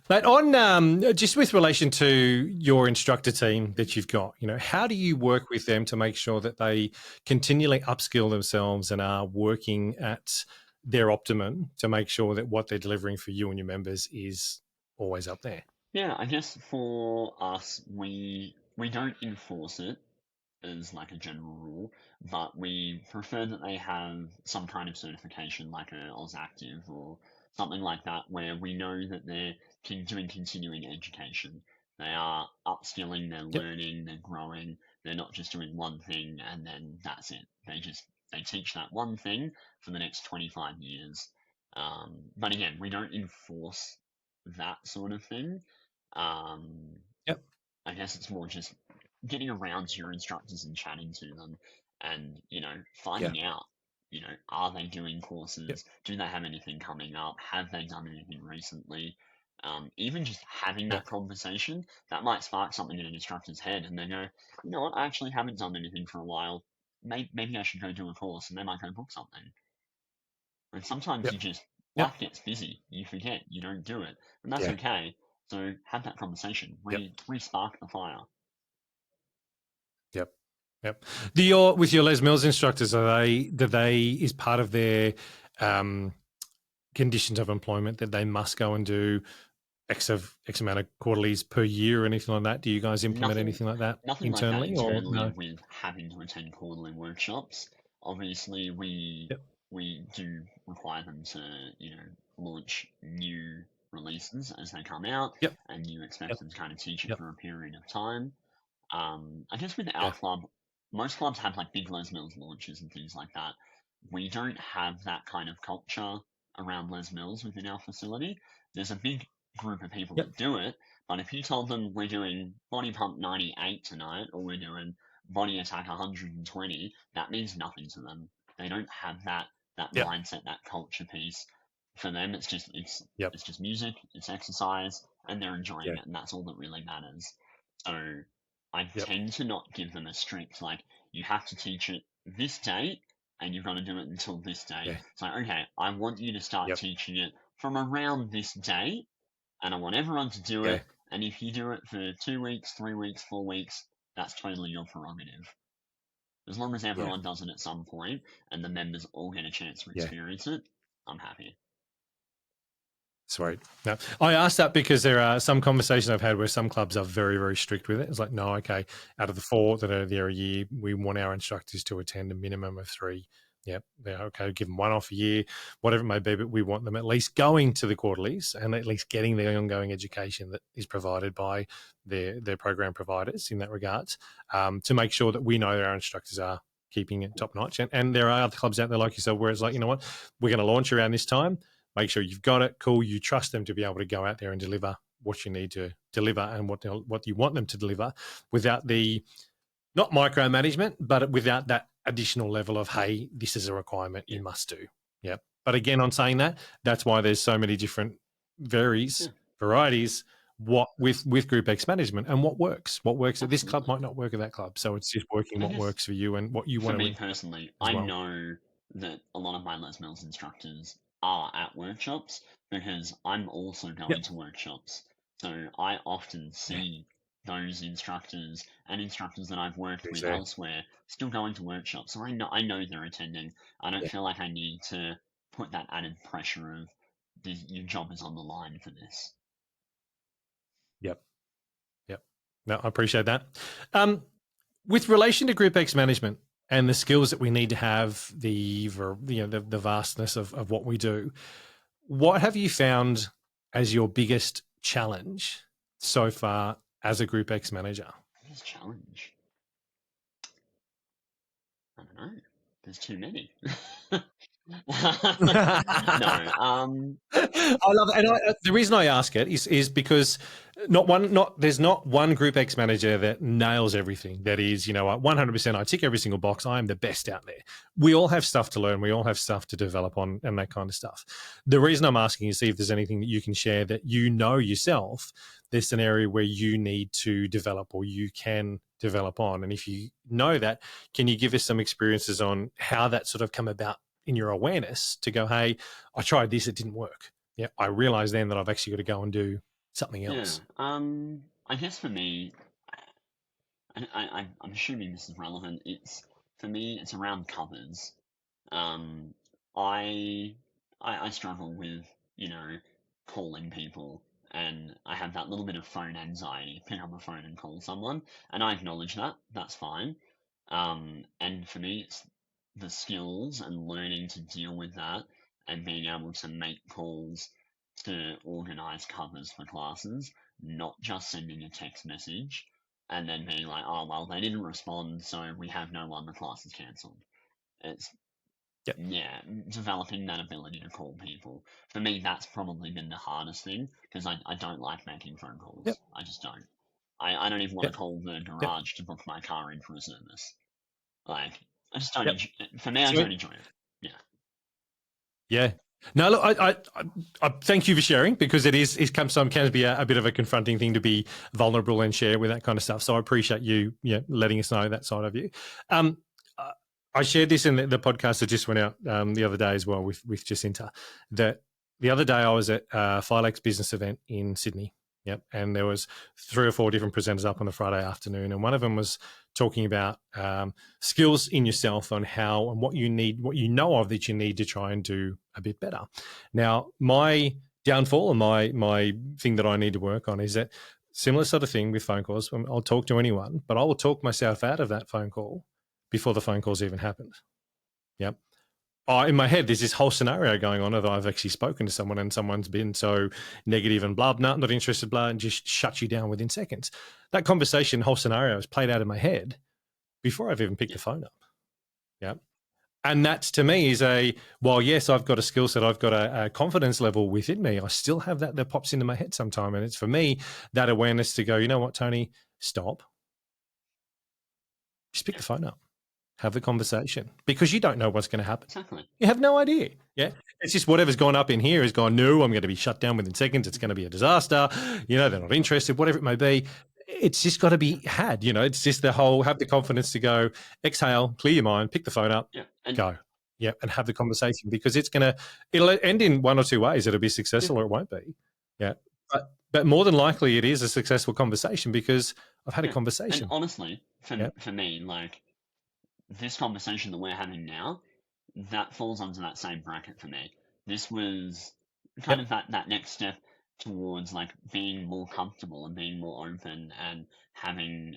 But on just with relation to your instructor team that you've got, how do you work with them to make sure that they continually upskill themselves and are working at their optimum to make sure that what they're delivering for you and your members is always up there? Yeah, I guess for us, we don't enforce it as like a general rule, but we prefer that they have some kind of certification like a AusActive or something like that, where we know that they're doing continuing education. They are upskilling, they're learning, they're growing. They're not just doing one thing and then that's it. They teach that one thing for the next 25 years. But again, we don't enforce that sort of thing. Yep. I guess it's more just getting around to your instructors and chatting to them and, finding out, are they doing courses? Yep. Do they have anything coming up? Have they done anything recently? Even just having that conversation, that might spark something in an instructor's head and they go, you know what, I actually haven't done anything for a while. Maybe I should go do a course, and they might go book something. And sometimes life gets busy. You forget, you don't do it. And that's okay. So have that conversation. Re-spark the fire. Yep. Yep. With your Les Mills instructors, is part of their conditions of employment that they must go and do X amount of quarterlies per year or anything like that? Do you guys implement anything like that internally? Nothing like that internally, or no? with having to attend quarterly workshops. Obviously, we do require them to, launch new releases as they come out, and you expect them to kind of teach it for a period of time. I guess with our club, most clubs have like big Les Mills launches and things like that. We don't have that kind of culture around Les Mills within our facility. There's a big group of people that do it, but if you told them we're doing Body Pump 98 tonight, or we're doing Body Attack 120, that means nothing to them. They don't have that mindset, that culture piece. For them, it's just music, it's exercise, and they're enjoying it, and that's all that really matters. So I tend to not give them a strict, like, you have to teach it this date, and you've got to do it until this date. It's like, okay, I want you to start teaching it from around this date, and I want everyone to do it, and if you do it for 2 weeks, 3 weeks, 4 weeks, that's totally your prerogative. As long as everyone does it at some point, and the members all get a chance to experience it, I'm happy. Sweet. No, I asked that because there are some conversations I've had where some clubs are very, very strict with it. It's like, no, okay, out of the 4 that are there a year, we want our instructors to attend a minimum of 3. Yep, they're okay, give them 1 off a year, whatever it may be, but we want them at least going to the quarterlies and at least getting the ongoing education that is provided by their program providers in that regards, to make sure that we know that our instructors are keeping it top notch. And there are other clubs out there like yourself where it's like, you know what, we're going to launch around this time. Make sure you've got it. Cool. You trust them to be able to go out there and deliver what you need to deliver and what you want them to deliver, without the, not micromanagement, but without that additional level of, hey, this is a requirement you must do. Yep. But again, on saying that, that's why there's so many different varieties with GROUPEX management, and what works at this club might not work at that club. So it's just working what works for you and what you want to. For me personally, I know that a lot of my Les Mills instructors are at workshops because I'm also going to workshops. So I often see those instructors and instructors that I've worked with elsewhere still going to workshops. So I know they're attending. I don't feel like I need to put that added pressure of your job is on the line for this. Yep. No, I appreciate that. With relation to GROUPEX management and the skills that we need to have, the vastness of what we do, what have you found as your biggest challenge so far as a GROUPEX manager? Biggest challenge? I don't know. There's too many. No. I love it, and the reason I ask it is because there's not one GROUPEX manager that nails everything. That is, 100%. I tick every single box. I am the best out there. We all have stuff to learn. We all have stuff to develop on, and that kind of stuff. The reason I'm asking is see if there's anything that you can share that yourself. There's an area where you need to develop, or you can develop on, and if you know that, can you give us some experiences on how that sort of come about in your awareness to go, hey, I tried this, it didn't work. Yeah, I realized then that I've actually got to go and do something else. I guess for me, I'm assuming this is relevant. For me, it's around covers. I struggle with, calling people, and I have that little bit of phone anxiety. Pick up a phone and call someone, and I acknowledge that. That's fine. And for me, it's the skills and learning to deal with that, and being able to make calls to organize covers for classes, not just sending a text message and then being like, oh, well, they didn't respond, so we have no one, the class is cancelled. developing that ability to call people. For me, that's probably been the hardest thing because I don't like making phone calls. Yep. I just don't. I don't even want to Yep. call the Yep. garage to book my car in for a service. Like, I just don't. Yep. For me, I don't enjoy it. Yeah. Yeah. No, look, I thank you for sharing, because it sometimes can be a bit of a confronting thing to be vulnerable and share with that kind of stuff. So I appreciate you letting us know that side of you. I shared this in the podcast that just went out the other day as well with Jacinta, that the other day I was at Philex business event in Sydney. Yep. And there was 3 or 4 different presenters up on the Friday afternoon. And one of them was talking about skills in yourself on how and what you need, what you know of that you need to try and do a bit better. Now, my downfall and my thing that I need to work on is that similar sort of thing with phone calls. I'll talk to anyone, but I will talk myself out of that phone call before the phone call's even happened. Yep. In my head, there's this whole scenario going on that I've actually spoken to someone and someone's been so negative and blah, not interested, blah, and just shuts you down within seconds. That conversation, whole scenario is played out in my head before I've even picked the phone up. Yeah. And that to me is while yes, I've got a skill set, I've got a confidence level within me, I still have that pops into my head sometime. And it's for me, that awareness to go, you know what, Tony, stop. Just pick the phone up. Have the conversation, because you don't know what's going to happen. Exactly. You have no idea. Yeah. It's just whatever's gone up in here has gone, no, I'm going to be shut down within seconds. It's going to be a disaster. They're not interested, whatever it may be. It's just got to be had. It's just the whole, have the confidence to go, exhale, clear your mind, pick the phone up, go. Yeah. And have the conversation, because it'll end in one or two ways. It'll be successful or it won't be. Yeah. But more than likely it is a successful conversation because I've had a conversation. And honestly, for me, like, this conversation that we're having now, that falls under that same bracket for me. This was kind of that next step towards like being more comfortable and being more open and having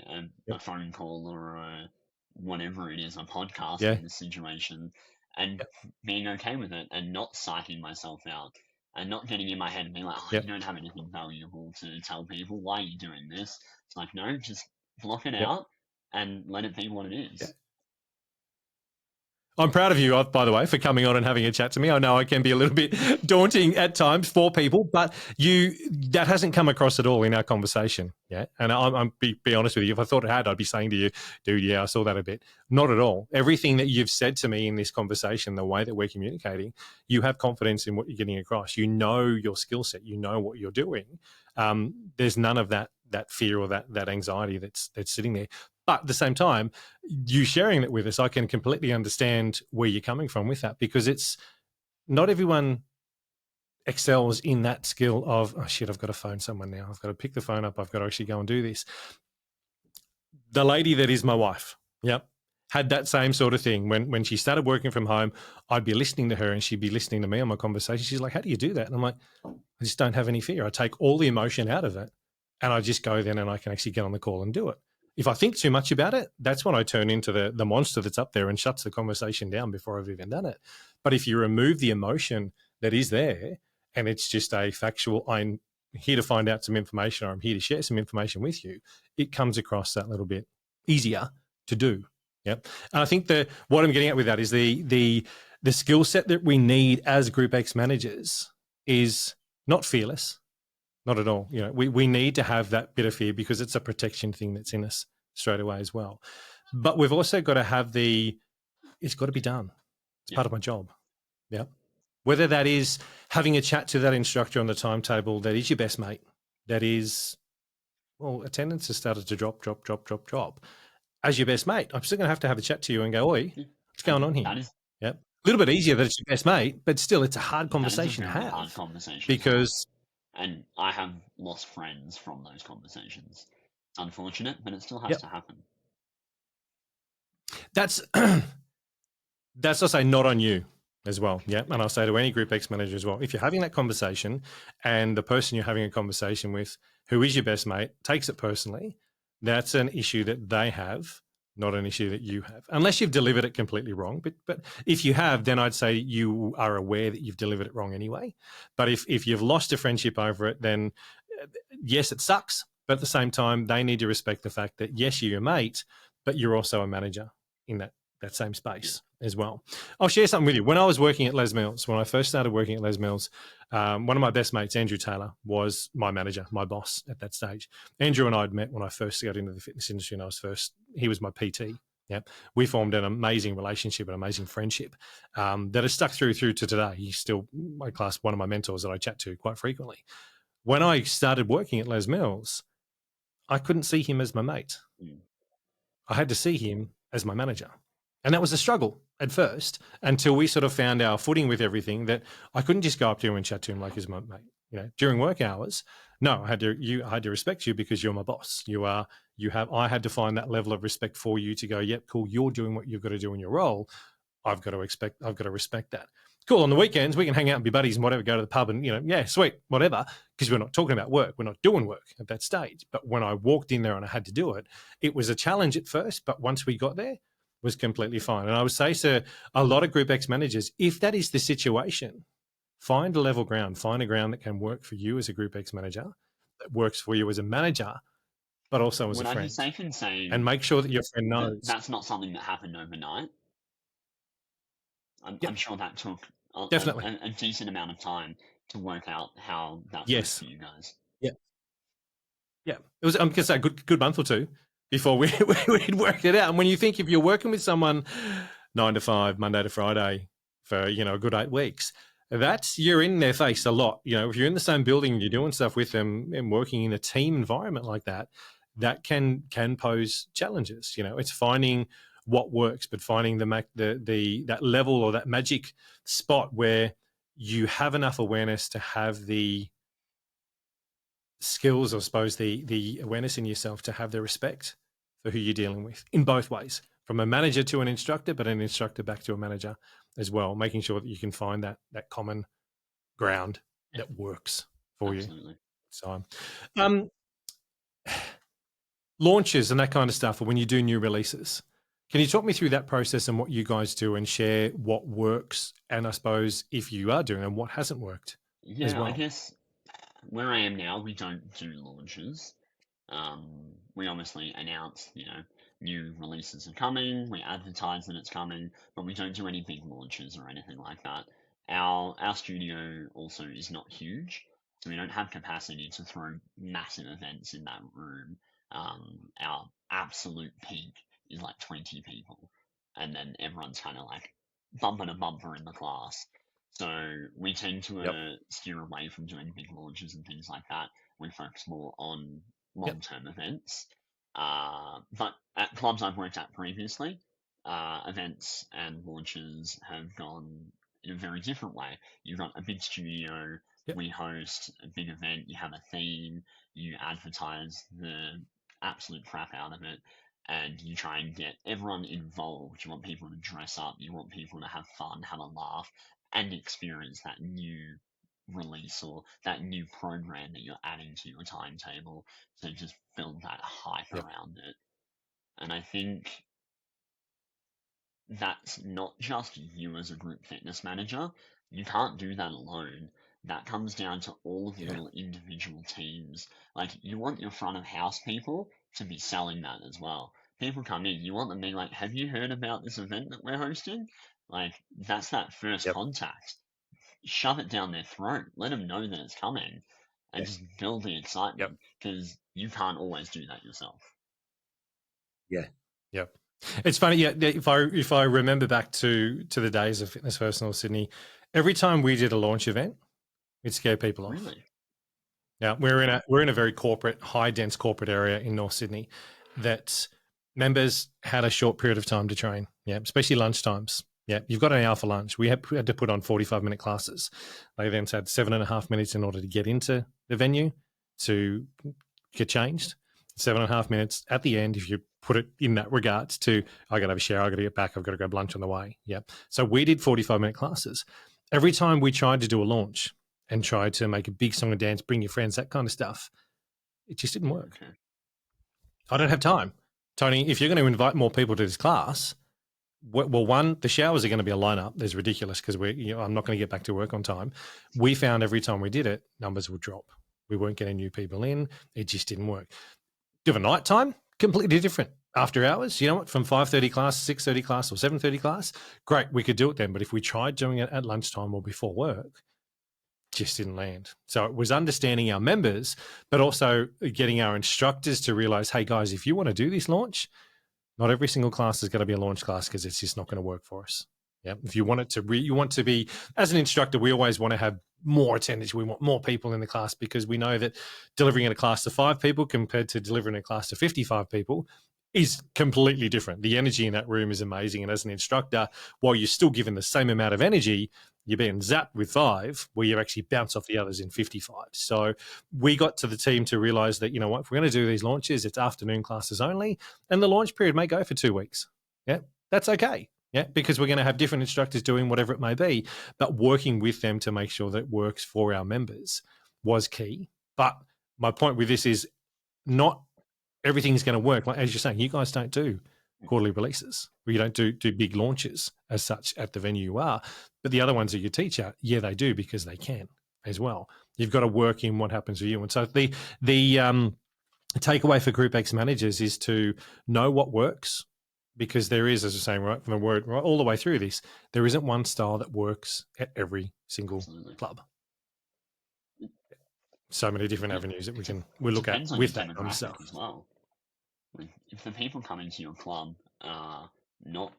a phone call or whatever it is, a podcast in this situation, and being okay with it and not psyching myself out and not getting in my head and being like, you don't have anything valuable to tell people. Why are you doing this? It's like, no, just block it out and let it be what it is. Yeah. I'm proud of you, by the way, for coming on and having a chat to me. I know I can be a little bit daunting at times for people, but that hasn't come across at all in our conversation. Yeah. And I'm be honest with you, if I thought it had, I'd be saying to you, dude, yeah, I saw that a bit. Not at all. Everything that you've said to me in this conversation, the way that we're communicating, you have confidence in what you're getting across. You know your skill set. You know what you're doing. There's none of that fear or that anxiety that's sitting there. But at the same time, you sharing it with us, I can completely understand where you're coming from with that, because it's not everyone excels in that skill of, oh shit, I've got to phone someone now. I've got to pick the phone up. I've got to actually go and do this. The lady that is my wife, had that same sort of thing. When she started working from home, I'd be listening to her and she'd be listening to me on my conversation. She's like, how do you do that? And I'm like, I just don't have any fear. I take all the emotion out of it and I just go then and I can actually get on the call and do it. If I think too much about it, that's when I turn into the monster that's up there and shuts the conversation down before I've even done it. But if you remove the emotion that is there and it's just a factual, I'm here to find out some information or I'm here to share some information with you, it comes across that little bit easier to do. Yep. And I think what I'm getting at with that is the skill set that we need as GROUPEX managers is not fearless. Not at all. We need to have that bit of fear because it's a protection thing that's in us straight away as well. But we've also got to have it's got to be done. It's part of my job. Yeah. Whether that is having a chat to that instructor on the timetable that is your best mate, that is, attendance has started to drop. As your best mate, I'm still going to have a chat to you and go, oi, what's going on here? A little bit easier that it's your best mate, but still it's a hard conversation to have. Hard conversation. Because... And I have lost friends from those conversations. It's unfortunate, but it still has to happen. That's I say not on you as well. Yeah. And I'll say to any GROUPEX manager as well, if you're having that conversation and the person you're having a conversation with, who is your best mate, takes it personally, that's an issue that they have, not an issue that you have, unless you've delivered it completely wrong. But if you have, then I'd say you are aware that you've delivered it wrong anyway. But if you've lost a friendship over it, then yes, it sucks. But at the same time, they need to respect the fact that yes, you're your mate, but you're also a manager in that same space as well. I'll share something with you. When I was working at Les Mills, when I first started working at Les Mills, one of my best mates, Andrew Taylor, was my manager, my boss at that stage. Andrew and I had met when I first got into the fitness industry, and he was my PT. Yeah, we formed an amazing relationship, an amazing friendship that has stuck through to today. He's still one of my mentors that I chat to quite frequently. When I started working at Les Mills, I couldn't see him as my mate. I had to see him as my manager. And that was a struggle at first until we sort of found our footing with everything, that I couldn't just go up to him and chat to him like he's my mate. You know, during work hours, no, I had to respect you because you're my boss. I had to find that level of respect for you to go, yep, cool, you're doing what you've got to do in your role. I've got to respect that. Cool. On the weekends, we can hang out and be buddies and whatever, go to the pub and, yeah, sweet, whatever, because we're not talking about work. We're not doing work at that stage. But when I walked in there and I had to do it, it was a challenge at first. But once we got there, it was completely fine. And I would say to a lot of GROUPEX managers, if that is the situation, find a level ground, find a ground that can work for you as a GROUPEX manager, that works for you as a manager, but also as a friend. Would I be safe in saying, and make sure that your friend knows. That's not something that happened overnight? I'm sure that took definitely a decent amount of time to work out how that works for you guys. Yeah, it was. I'm gonna say a good month or two before we'd worked it out. And when you think, if you're working with someone 9 to 5, Monday to Friday for a good 8 weeks, you're in their face a lot. If you're in the same building, you're doing stuff with them and working in a team environment like that, that can pose challenges. It's finding what works, but finding that level or that magic spot where you have enough awareness to have the skills, I suppose, the awareness in yourself to have the respect for who you're dealing with in both ways, from a manager to an instructor, but an instructor back to a manager as well, making sure that you can find that common ground that works for Absolutely. you. So, launches and that kind of stuff, or when you do new releases, can you talk me through that process and what you guys do and share what works, and I suppose if you are doing and what hasn't worked as well? I guess where I am now, we don't do launches. We obviously announce, new releases are coming. We advertise that it's coming, but we don't do any big launches or anything like that. Our studio also is not huge, so we don't have capacity to throw massive events in that room. Our absolute peak is like 20 people, and then everyone's kind of like bumper to bumper in the class. So we tend to steer away from doing big launches and things like that. We focus more on long-term events. But at clubs I've worked at previously, events and launches have gone in a very different way. You've got a big studio, we host a big event, you have a theme, you advertise the absolute crap out of it, and you try and get everyone involved. You want people to dress up, you want people to have fun, have a laugh, and experience that new release or that new program that you're adding to your timetable, to just build that hype around it. And I think that's not just you as a group fitness manager. You can't do that alone. That comes down to all of the little individual teams. Like, you want your front of house people to be selling that as well. People come in, you want them to be like, have you heard about this event that we're hosting? Like, that's that first contact. Shove it down their throat. Let them know that it's coming, and just build the excitement, because you can't always do that yourself. Yep. It's funny. Yeah. If I remember back to the days of Fitness First North Sydney, every time we did a launch event, it scared people off. Really? Yeah. We're in a very corporate, high dense corporate area in North Sydney that members had a short period of time to train. Yeah. Especially lunch times. Yeah, you've got an hour for lunch. We had to put on 45-minute classes. They then had 7.5 minutes in order to get into the venue to get changed. 7.5 minutes at the end, if you put it in that regards to, I got to have a shower, I got to get back, I've got to grab lunch on the way. Yeah. So we did 45-minute classes. Every time we tried to do a launch and tried to make a big song and dance, bring your friends, that kind of stuff, it just didn't work. Okay. I don't have time. Tony, if you're going to invite more people to this class, well, one, the showers are going to be a lineup. There's ridiculous because I'm not going to get back to work on time. We found every time we did it, numbers would drop. We weren't getting new people in. It just didn't work. Do a nighttime, completely different. after hours, you know what, from 5:30 class, 6:30 class, or 7:30 class, great, we could do it then. But if we tried doing it at lunchtime or before work, just didn't land. So it was understanding our members, but also getting our instructors to realize, hey guys, if you want to do this launch, not every single class is going to be a launch class because it's just not going to work for us. Yeah. If you want it to, you want to be, as an instructor, we always want to have more attendance. We want more people in the class because we know that delivering in a class to 5 people compared to delivering a class to 55 people is completely different. The energy in that room is amazing. And as an instructor, while you're still given the same amount of energy, you're being zapped with 5 where you actually bounce off the others in 55. So we got to the team to realize that, you know what, if we're going to do these launches, it's afternoon classes only, and the launch period may go for 2 weeks. Yeah, that's okay. Yeah, because we're going to have different instructors doing whatever it may be, but working with them to make sure that it works for our members was key. But my point with this is not everything's going to work. Like, as you're saying, you guys don't do quarterly releases, or you don't do big launches as such at the venue you are. But the other ones that you teach at, yeah, they do because they can as well. You've got to work in what happens for you. And so the takeaway for GROUPEX managers is to know what works, because there is, as I was saying, right from the word right all the way through this, there isn't one style that works at every single club. So many different avenues that we look at with that kind of stuff as well. If the people coming to your club are not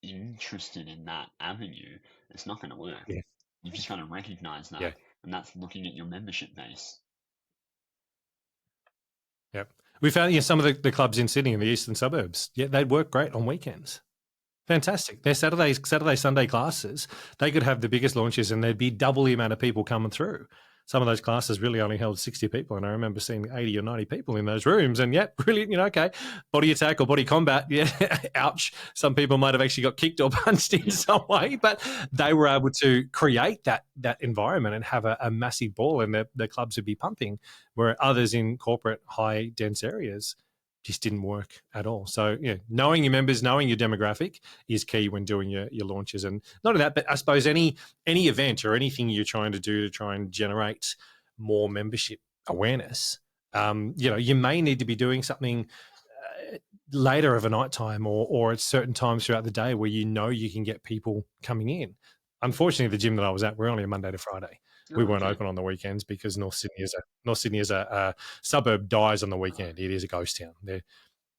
interested in that avenue, it's not going to work. Yeah. You've just got to recognize that, and that's looking at your membership base. Yep. We found some of the clubs in Sydney in the eastern suburbs, they'd work great on weekends. Fantastic. Their Saturday, Sunday classes, they could have the biggest launches and there'd be double the amount of people coming through. Some of those classes really only held 60 people, and I remember seeing 80 or 90 people in those rooms. And brilliant, okay, body attack or body combat, ouch. Some people might have actually got kicked or punched in some way, but they were able to create that environment and have a massive ball, and the clubs would be pumping, where others in corporate high dense areas just didn't work at all. So knowing your members, knowing your demographic is key when doing your launches. And not only that, but I suppose any event or anything you're trying to do to try and generate more membership awareness, you may need to be doing something later of a night time or at certain times throughout the day where you can get people coming in. Unfortunately, the gym that I was at, we're only a Monday to Friday. We weren't open on the weekends because North Sydney as a suburb dies on the weekend. It is a ghost town.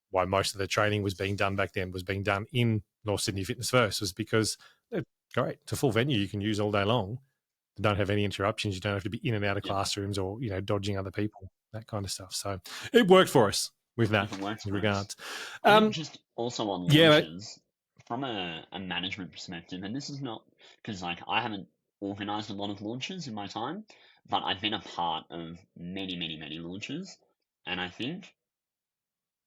Why most of the training was being done back then was being done in North Sydney Fitness First, was because great, it's a full venue you can use all day long. You don't have any interruptions. You don't have to be in and out of classrooms or dodging other people, that kind of stuff. So it worked for us with that in regards. Just also on launches, from a management perspective, and this is not because I haven't organized a lot of launches in my time, but I've been a part of many, many, many launches, and I think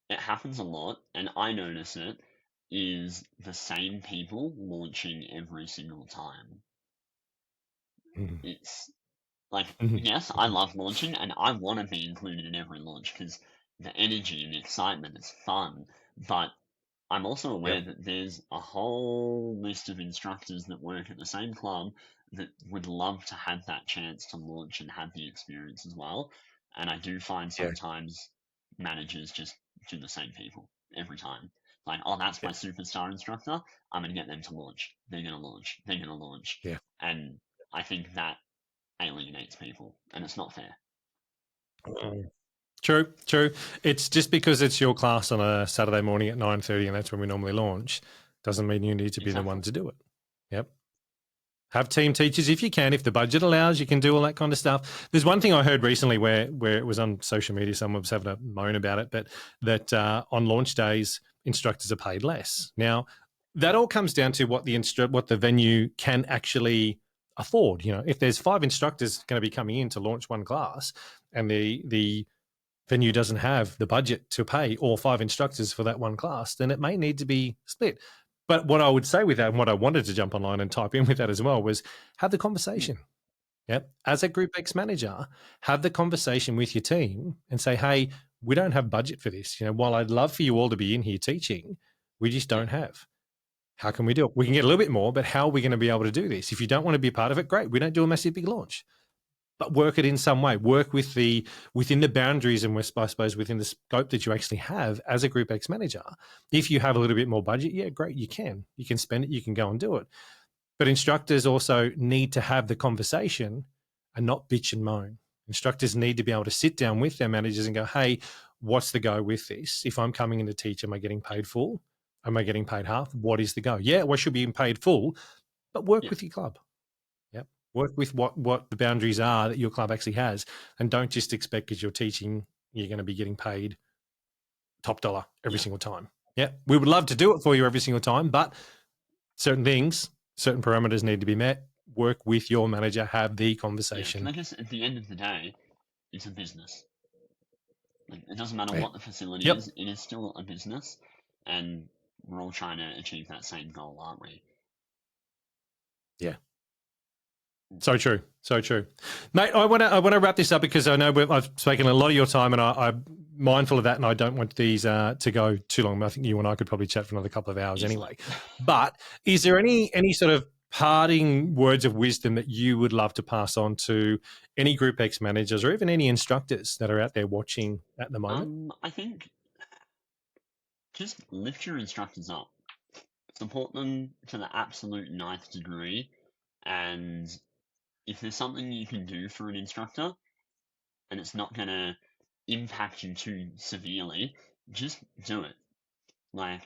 it happens a lot, and I notice it, is the same people launching every single time. It's yes, I love launching, and I want to be included in every launch because the energy and the excitement is fun, but I'm also aware that there's a whole list of instructors that work at the same club that would love to have that chance to launch and have the experience as well. And I do find sometimes managers just do the same people every time. Like, oh, that's my superstar instructor. I'm going to get them to launch. They're going to launch. They're going to launch. Yeah. And I think that alienates people, and it's not fair. True. It's just because it's your class on a Saturday morning at 9:30 and that's when we normally launch, doesn't mean you need to be the one to do it. Yep. Have team teachers if you can. If the budget allows, you can do all that kind of stuff. There's one thing I heard recently where it was on social media, someone was having a moan about it, but that on launch days, instructors are paid less. Now, that all comes down to what the venue can actually afford. If there's 5 instructors going to be coming in to launch one class and the venue doesn't have the budget to pay all 5 instructors for that one class, then it may need to be split. But what I would say with that, and what I wanted to jump online and type in with that as well, was have the conversation. Yep. As a GROUPEX manager, have the conversation with your team and say, hey, we don't have budget for this. While I'd love for you all to be in here teaching, we just don't have. How can we do it? We can get a little bit more, but how are we going to be able to do this? If you don't want to be a part of it, great. We don't do a massive big launch. but work it in some way. Work within the boundaries and, I suppose, within the scope that you actually have as a GROUPEX manager. If you have a little bit more budget, yeah, great, you can spend it, you can go and do it. But instructors also need to have the conversation and not bitch and moan. Instructors need to be able to sit down with their managers and go, hey, what's the go with this? If I'm coming in to teach, am I getting paid full? Am I getting paid half? What is the go? Yeah, well, I should be paid full, but work with your club. Yep. Work with what the boundaries are that your club actually has, and don't just expect because you're teaching, you're going to be getting paid top dollar every single time. Yeah, we would love to do it for you every single time, but certain things, certain parameters need to be met. Work with your manager, have the conversation. I guess at the end of the day, it's a business. Like, it doesn't matter what the facility is, it is still a business, and we're all trying to achieve that same goal, aren't we? Yeah. So true. So true. Mate, I want to wrap this up because I know I've spoken a lot of your time, and I'm mindful of that, and I don't want these to go too long. I think you and I could probably chat for another couple of hours anyway. But is there any sort of parting words of wisdom that you would love to pass on to any GROUPEX managers or even any instructors that are out there watching at the moment? I think just lift your instructors up. Support them to the absolute ninth degree, and if there's something you can do for an instructor and it's not going to impact you too severely, just do it. Like,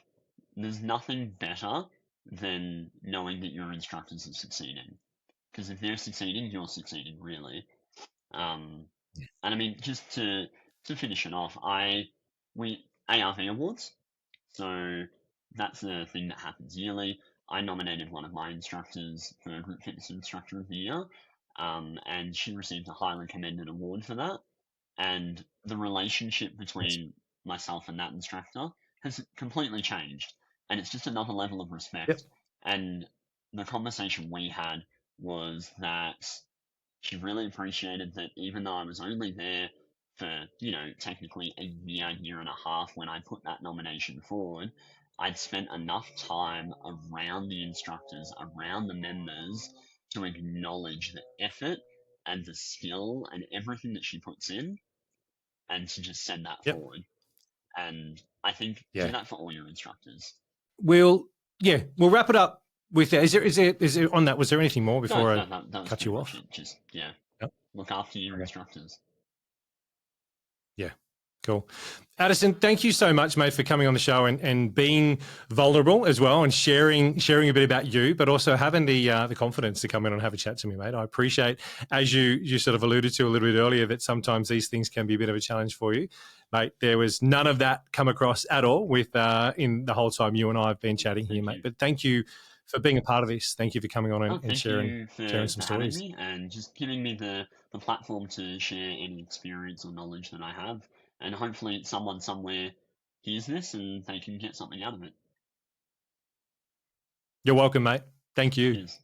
there's nothing better than knowing that your instructors are succeeding. Because if they're succeeding, you're succeeding, really. And I mean, just to finish it off, we ARV Awards, so that's a thing that happens yearly. I nominated one of my instructors for GROUPEX Instructor of the Year, and she received a highly commended award for that. And the relationship between myself and that instructor has completely changed, and it's just another level of respect. And the conversation we had was that she really appreciated that even though I was only there for, technically a year and a half when I put that nomination forward, I'd spent enough time around the instructors, around the members, to acknowledge the effort and the skill and everything that she puts in, and to just send that forward. And I think do that for all your instructors. We'll wrap it up with that. Is there on that? Was there anything more before I cut you off? Just look after your instructors. Yeah. Cool. Addison, thank you so much, mate, for coming on the show and being vulnerable as well, and sharing a bit about you, but also having the confidence to come in and have a chat to me, mate. I appreciate, as you sort of alluded to a little bit earlier, that sometimes these things can be a bit of a challenge for you, mate. There was none of that come across at all with in the whole time you and I have been chatting here, mate. But thank you for being a part of this. Thank you for coming on and sharing some stories, me and just giving me the platform to share any experience or knowledge that I have. And hopefully someone somewhere hears this and they can get something out of it. You're welcome, mate. Thank you. Cheers.